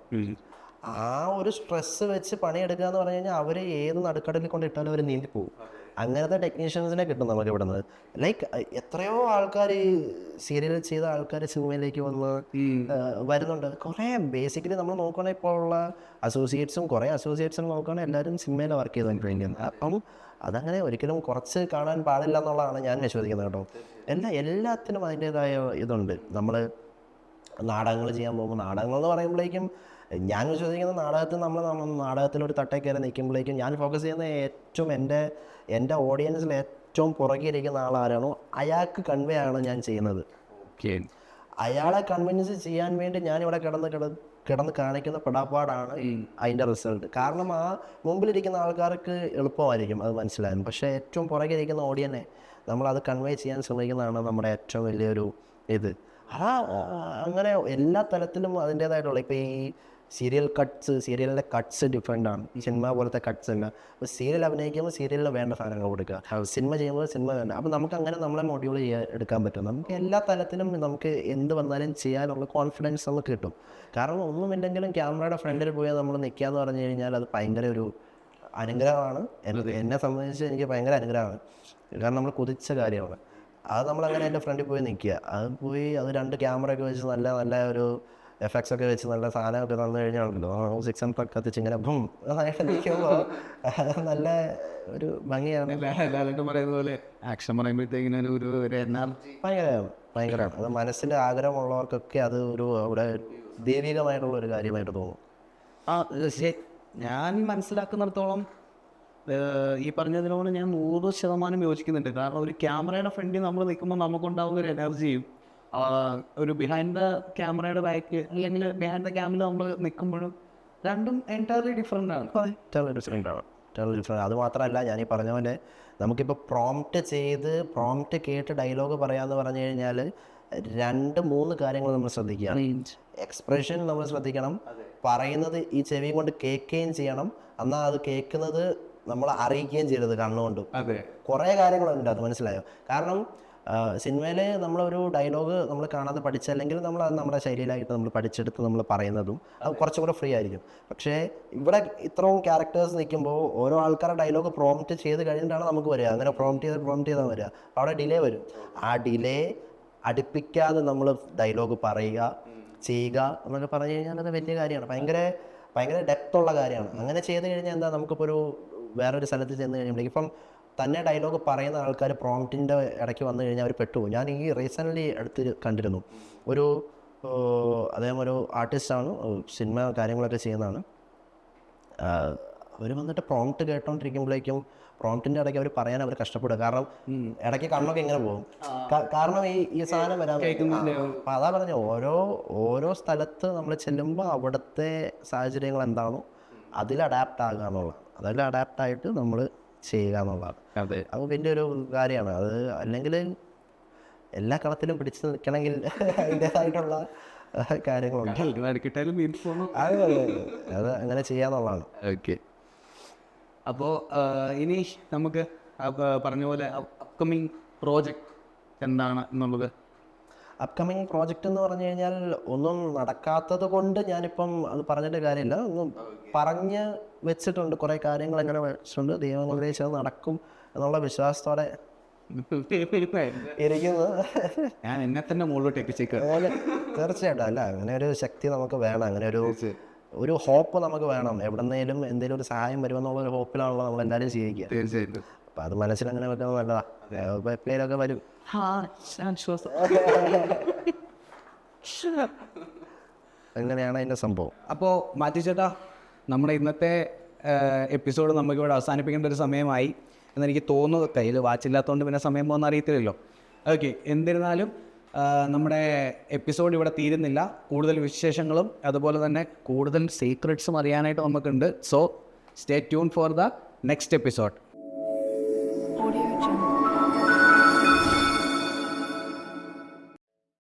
ആ ഒരു സ്ട്രെസ്സ് വെച്ച് പണിയെടുക്കുക എന്ന് പറഞ്ഞു കഴിഞ്ഞാൽ അവർ ഏത് നടുക്കടലിൽ കൊണ്ട് ഇട്ടാലും അവർ നീന്തിപ്പോവും. അങ്ങനത്തെ ടെക്നീഷ്യൻസിനെ കിട്ടും നമുക്ക് ഇവിടെ നിന്ന്. ലൈക്ക് എത്രയോ ആൾക്കാർ ഈ സീരിയൽ ചെയ്ത ആൾക്കാർ സിനിമയിലേക്ക് വന്ന് വരുന്നുണ്ട്. കുറേ ബേസിക്കലി നമ്മൾ നോക്കുകയാണെങ്കിൽ ഇപ്പോൾ ഉള്ള കുറേ അസോസിയേറ്റ്സും നോക്കുകയാണെങ്കിൽ എല്ലാവരും സിനിമയിൽ വർക്ക് ചെയ്തുകൊണ്ടിരിക്കുന്നത്. അപ്പം അതങ്ങനെ ഒരിക്കലും കുറച്ച് കാണാൻ പാടില്ല എന്നുള്ളതാണ് ഞാൻ വിശ്വസിക്കുന്നത് കേട്ടോ. എല്ലാത്തിനും അതിൻ്റേതായ ഇതുണ്ട്. നമ്മൾ നാടകങ്ങൾ ചെയ്യാൻ പോകുമ്പോൾ, നാടകങ്ങൾ എന്ന് പറയുമ്പോഴേക്കും ഞാൻ വിശ്വസിക്കുന്ന നാടകത്തിലൊരു തട്ടേ കയറി നിൽക്കുമ്പോഴേക്കും ഞാൻ ഫോക്കസ് ചെയ്യുന്ന ഏറ്റവും എൻ്റെ ഓഡിയൻസിൽ ഏറ്റവും പുറകിലിരിക്കുന്ന ആളാരാണോ അയാൾക്ക് കൺവേ ആണ് ഞാൻ ചെയ്യുന്നത്. അയാളെ കൺവിൻസ് ചെയ്യാൻ വേണ്ടി ഞാനിവിടെ കിടന്ന് കാണിക്കുന്ന പെടാപ്പാടാണ് അതിൻ്റെ റിസൾട്ട്. കാരണം ആ മുമ്പിലിരിക്കുന്ന ആൾക്കാർക്ക് എളുപ്പമായിരിക്കും അത് മനസ്സിലാകും. പക്ഷേ ഏറ്റവും പുറകിലിരിക്കുന്ന ഓഡിയനെ നമ്മളത് കൺവേ ചെയ്യാൻ ശ്രമിക്കുന്നതാണ് നമ്മുടെ ഏറ്റവും വലിയൊരു ഇത്. അങ്ങനെ എല്ലാ തലത്തിലും അതിൻ്റേതായിട്ടുള്ള ഇപ്പോൾ ഈ സീരിയലിൻ്റെ കട്ട്സ് ഡിഫറെൻ്റ് ആണ്. സിനിമ പോലത്തെ കട്ട്സ് അല്ല. അപ്പോൾ സീരിയൽ അഭിനയിക്കുമ്പോൾ സീരിയലിൽ വേണ്ട സാധനങ്ങൾ കൊടുക്കുക, സിനിമ ചെയ്യുമ്പോൾ സിനിമ വേണ്ട. അപ്പോൾ നമുക്ക് അങ്ങനെ നമ്മളെ മോഡ്യൂൾ എടുക്കാൻ പറ്റും. നമുക്ക് എല്ലാ തലത്തിലും നമുക്ക് എന്ത് വന്നാലും ചെയ്യാനുള്ള കോൺഫിഡൻസ് നമുക്ക് കിട്ടും. കാരണം ഒന്നുമില്ലെങ്കിലും ക്യാമറയുടെ ഫ്രണ്ടിൽ പോയി നമ്മൾ നിൽക്കുക എന്ന് പറഞ്ഞു കഴിഞ്ഞാൽ അത് ഭയങ്കര ഒരു അനുഗ്രഹമാണ്. എന്നെ സംബന്ധിച്ച് എനിക്ക് ഭയങ്കര അനുഗ്രഹമാണ്. കാരണം നമ്മൾ കുതിച്ച കാര്യമാണ് അത്. നമ്മളങ്ങനെ എൻ്റെ ഫ്രണ്ടിൽ പോയി നിൽക്കുക, അത് 2 ക്യാമറയൊക്കെ വെച്ച് നല്ല ഒരു എഫക്ട്സ് ഒക്കെ വെച്ച് നല്ല സാധനമൊക്കെ തന്നു കഴിഞ്ഞാണല്ലോ 600 കത്തിച്ച് ഇങ്ങനെ നിൽക്കുമ്പോൾ നല്ല ഒരു ഭംഗിയാണ്. പറയുന്ന പോലെ ആക്ഷൻ പറയുമ്പോഴത്തേക്കിനും ഭയങ്കരമാണ്. അത് മനസ്സിൽ ആഗ്രഹമുള്ളവർക്കൊക്കെ അത് അവിടെ ദൈവികമായിട്ടുള്ളൊരു കാര്യമായിട്ട് തോന്നും. ഞാൻ മനസ്സിലാക്കുന്നിടത്തോളം ഈ പറഞ്ഞതിനോട് ഞാൻ 100% യോജിക്കുന്നുണ്ട്. കാരണം ഒരു ക്യാമറയുടെ ഫ്രണ്ടിൽ നമ്മൾ നിൽക്കുമ്പോൾ നമുക്കുണ്ടാകുന്ന ഒരു എനർജിയും ഒരു ബിഹൈൻഡ് ദ ക്യാമറയുടെ ബാക്ക് അല്ലെങ്കിൽ ബിഹൈൻഡ് ദ ക്യാമിൽ നമ്മൾ നിൽക്കുമ്പോഴും രണ്ടും എൻറ്റയർലി ഡിഫറെൻ്റ് ആണ്. അത് മാത്രമല്ല, ഞാൻ ഈ പറഞ്ഞ പോലെ നമുക്കിപ്പോൾ പ്രോംപ്റ്റ് കേട്ട് ഡയലോഗ് പറയാമെന്ന് പറഞ്ഞു കഴിഞ്ഞാൽ 2-3 കാര്യങ്ങൾ നമ്മൾ ശ്രദ്ധിക്കുകയാണ്. എക്സ്പ്രഷൻ നമ്മൾ ശ്രദ്ധിക്കണം, പറയുന്നത് ഈ ചെവി കൊണ്ട് കേൾക്കുകയും ചെയ്യണം, എന്നാൽ അത് കേൾക്കുന്നത് നമ്മൾ അറിയിക്കുകയും ചെയ്യരുത് കണ്ണുകൊണ്ടും. കുറേ കാര്യങ്ങളുണ്ട്, അത് മനസ്സിലായോ? കാരണം സിനിമയിൽ നമ്മളൊരു ഡയലോഗ് നമ്മൾ കാണാതെ പഠിച്ചല്ലെങ്കിൽ നമ്മൾ അത് നമ്മുടെ ശൈലിയിലായിട്ട് നമ്മൾ പഠിച്ചെടുത്ത് നമ്മൾ പറയുന്നതും അത് കുറച്ചും കൂടെ ഫ്രീ ആയിരിക്കും. പക്ഷേ ഇവിടെ ഇത്രയും ക്യാരക്ടേഴ്സ് നിൽക്കുമ്പോൾ ഓരോ ആൾക്കാരുടെ ഡയലോഗ് പ്രോംപ്റ്റ് ചെയ്ത് കഴിഞ്ഞിട്ടാണ് നമുക്ക് വരിക. അങ്ങനെ പ്രോംപ്റ്റ് ചെയ്താൽ വരിക, അവിടെ ഡിലേ വരും. ആ ഡിലേ അടുപ്പിക്കാതെ നമ്മൾ ഡയലോഗ് ചെയ്യുക എന്നൊക്കെ പറഞ്ഞു കഴിഞ്ഞാൽ അത് വലിയ കാര്യമാണ്. ഭയങ്കര ഡെപ്തുള്ള കാര്യമാണ്. അങ്ങനെ ചെയ്ത് കഴിഞ്ഞാൽ എന്താ, നമുക്കിപ്പോൾ വേറൊരു സ്ഥലത്ത് ചെന്ന് കഴിയുമ്പോഴേക്കും ഇപ്പം തന്നെ ഡയലോഗ് പറയുന്ന ആൾക്കാർ പ്രോംപ്റ്റിൻ്റെ ഇടയ്ക്ക് വന്നു കഴിഞ്ഞാൽ അവർ പെട്ടുപോകും. ഞാൻ ഈ റീസെൻ്റ്ലി കണ്ടിരുന്നു അദ്ദേഹം ഒരു ആർട്ടിസ്റ്റാണ്, സിനിമ കാര്യങ്ങളൊക്കെ ചെയ്യുന്നതാണ്. അവർ വന്നിട്ട് പ്രോംപ്റ്റ് കേട്ടോണ്ടിരിക്കുമ്പോഴേക്കും പ്രോംപ്റ്റിൻ്റെ ഇടയ്ക്ക് അവർ പറയാൻ അവർ കഷ്ടപ്പെടുക. കാരണം ഇടയ്ക്ക് കണ്ണൊക്കെ ഇങ്ങനെ പോകും. കാരണം ഈ സാധനം വരാൻ. അപ്പം അതാ പറഞ്ഞ ഓരോ സ്ഥലത്ത് നമ്മൾ ചെല്ലുമ്പോൾ അവിടുത്തെ സാഹചര്യങ്ങൾ എന്താണോ അതിൽ അഡാപ്റ്റ് ആകുക എന്നുള്ളത്, അതിൽ അഡാപ്റ്റായിട്ട് നമ്മൾ ചെയ്യുക എന്നുള്ളതാണ്. അത് വലിയൊരു കാര്യമാണ്. അത് അല്ലെങ്കിൽ എല്ലാ കളത്തിലും പിടിച്ച് നിൽക്കണമെങ്കിൽ അതിൻ്റേതായിട്ടുള്ള കാര്യങ്ങളുണ്ട്. അത് അങ്ങനെ ചെയ്യാന്നുള്ളതാണ്. ഓക്കെ. അപ്പോൾ ഇനി നമുക്ക് പറഞ്ഞ പോലെ അപ്കമിങ് പ്രോജക്റ്റ് എന്താണ് എന്നുള്ളത്? അപ്കമിങ് പ്രോജക്റ്റ് എന്ന് പറഞ്ഞു കഴിഞ്ഞാൽ ഒന്നും നടക്കാത്തത് കൊണ്ട് ഞാനിപ്പം അത് പറഞ്ഞിട്ട് കാര്യമില്ല. ഒന്നും പറഞ്ഞ് വെച്ചിട്ടുണ്ട്, കുറേ കാര്യങ്ങൾ എങ്ങനെ വെച്ചിട്ടുണ്ട്. ദൈവം നിർദ്ദേശിച്ചത് നടക്കും എന്നുള്ള വിശ്വാസത്തോടെ ഇരിക്കുന്നത്. ഞാൻ എന്നെ തന്നെ മുകളിലോട്ട് എത്തിച്ചേക്കാം. തീർച്ചയായിട്ടും. അല്ല, അങ്ങനെ ഒരു ശക്തി നമുക്ക് വേണം, അങ്ങനെ ഒരു ഹോപ്പ് നമുക്ക് വേണം. എവിടെന്നേലും എന്തെങ്കിലും ഒരു സഹായം വരുമെന്നുള്ളൊരു ഹോപ്പിലാണല്ലോ നമ്മളെല്ലാവരും ജീവിക്കുക. തീർച്ചയായിട്ടും. അപ്പം അത് മനസ്സിലങ്ങനെ വെക്കുന്നത് നല്ലതാണ്. എപ്പോഴൊക്കെ വരും. അങ്ങനെയാണ് അതിൻ്റെ സംഭവം. അപ്പോൾ മാത്യു ചേട്ടാ, നമ്മുടെ ഇന്നത്തെ എപ്പിസോഡ് നമുക്കിവിടെ അവസാനിപ്പിക്കേണ്ട ഒരു സമയമായി എന്നെനിക്ക് തോന്നുന്നു. കയ്യിൽ വാച്ചില്ലാത്തതുകൊണ്ട് പിന്നെ സമയം പോകുന്ന അറിയത്തില്ലല്ലോ. ഓക്കെ, എന്നിരുന്നാലും നമ്മുടെ എപ്പിസോഡ് ഇവിടെ തീരുന്നില്ല. കൂടുതൽ വിശേഷങ്ങളും അതുപോലെ തന്നെ കൂടുതൽ സീക്രട്സും അറിയാനായിട്ട് നമുക്കുണ്ട്. So stay tune for the next episode.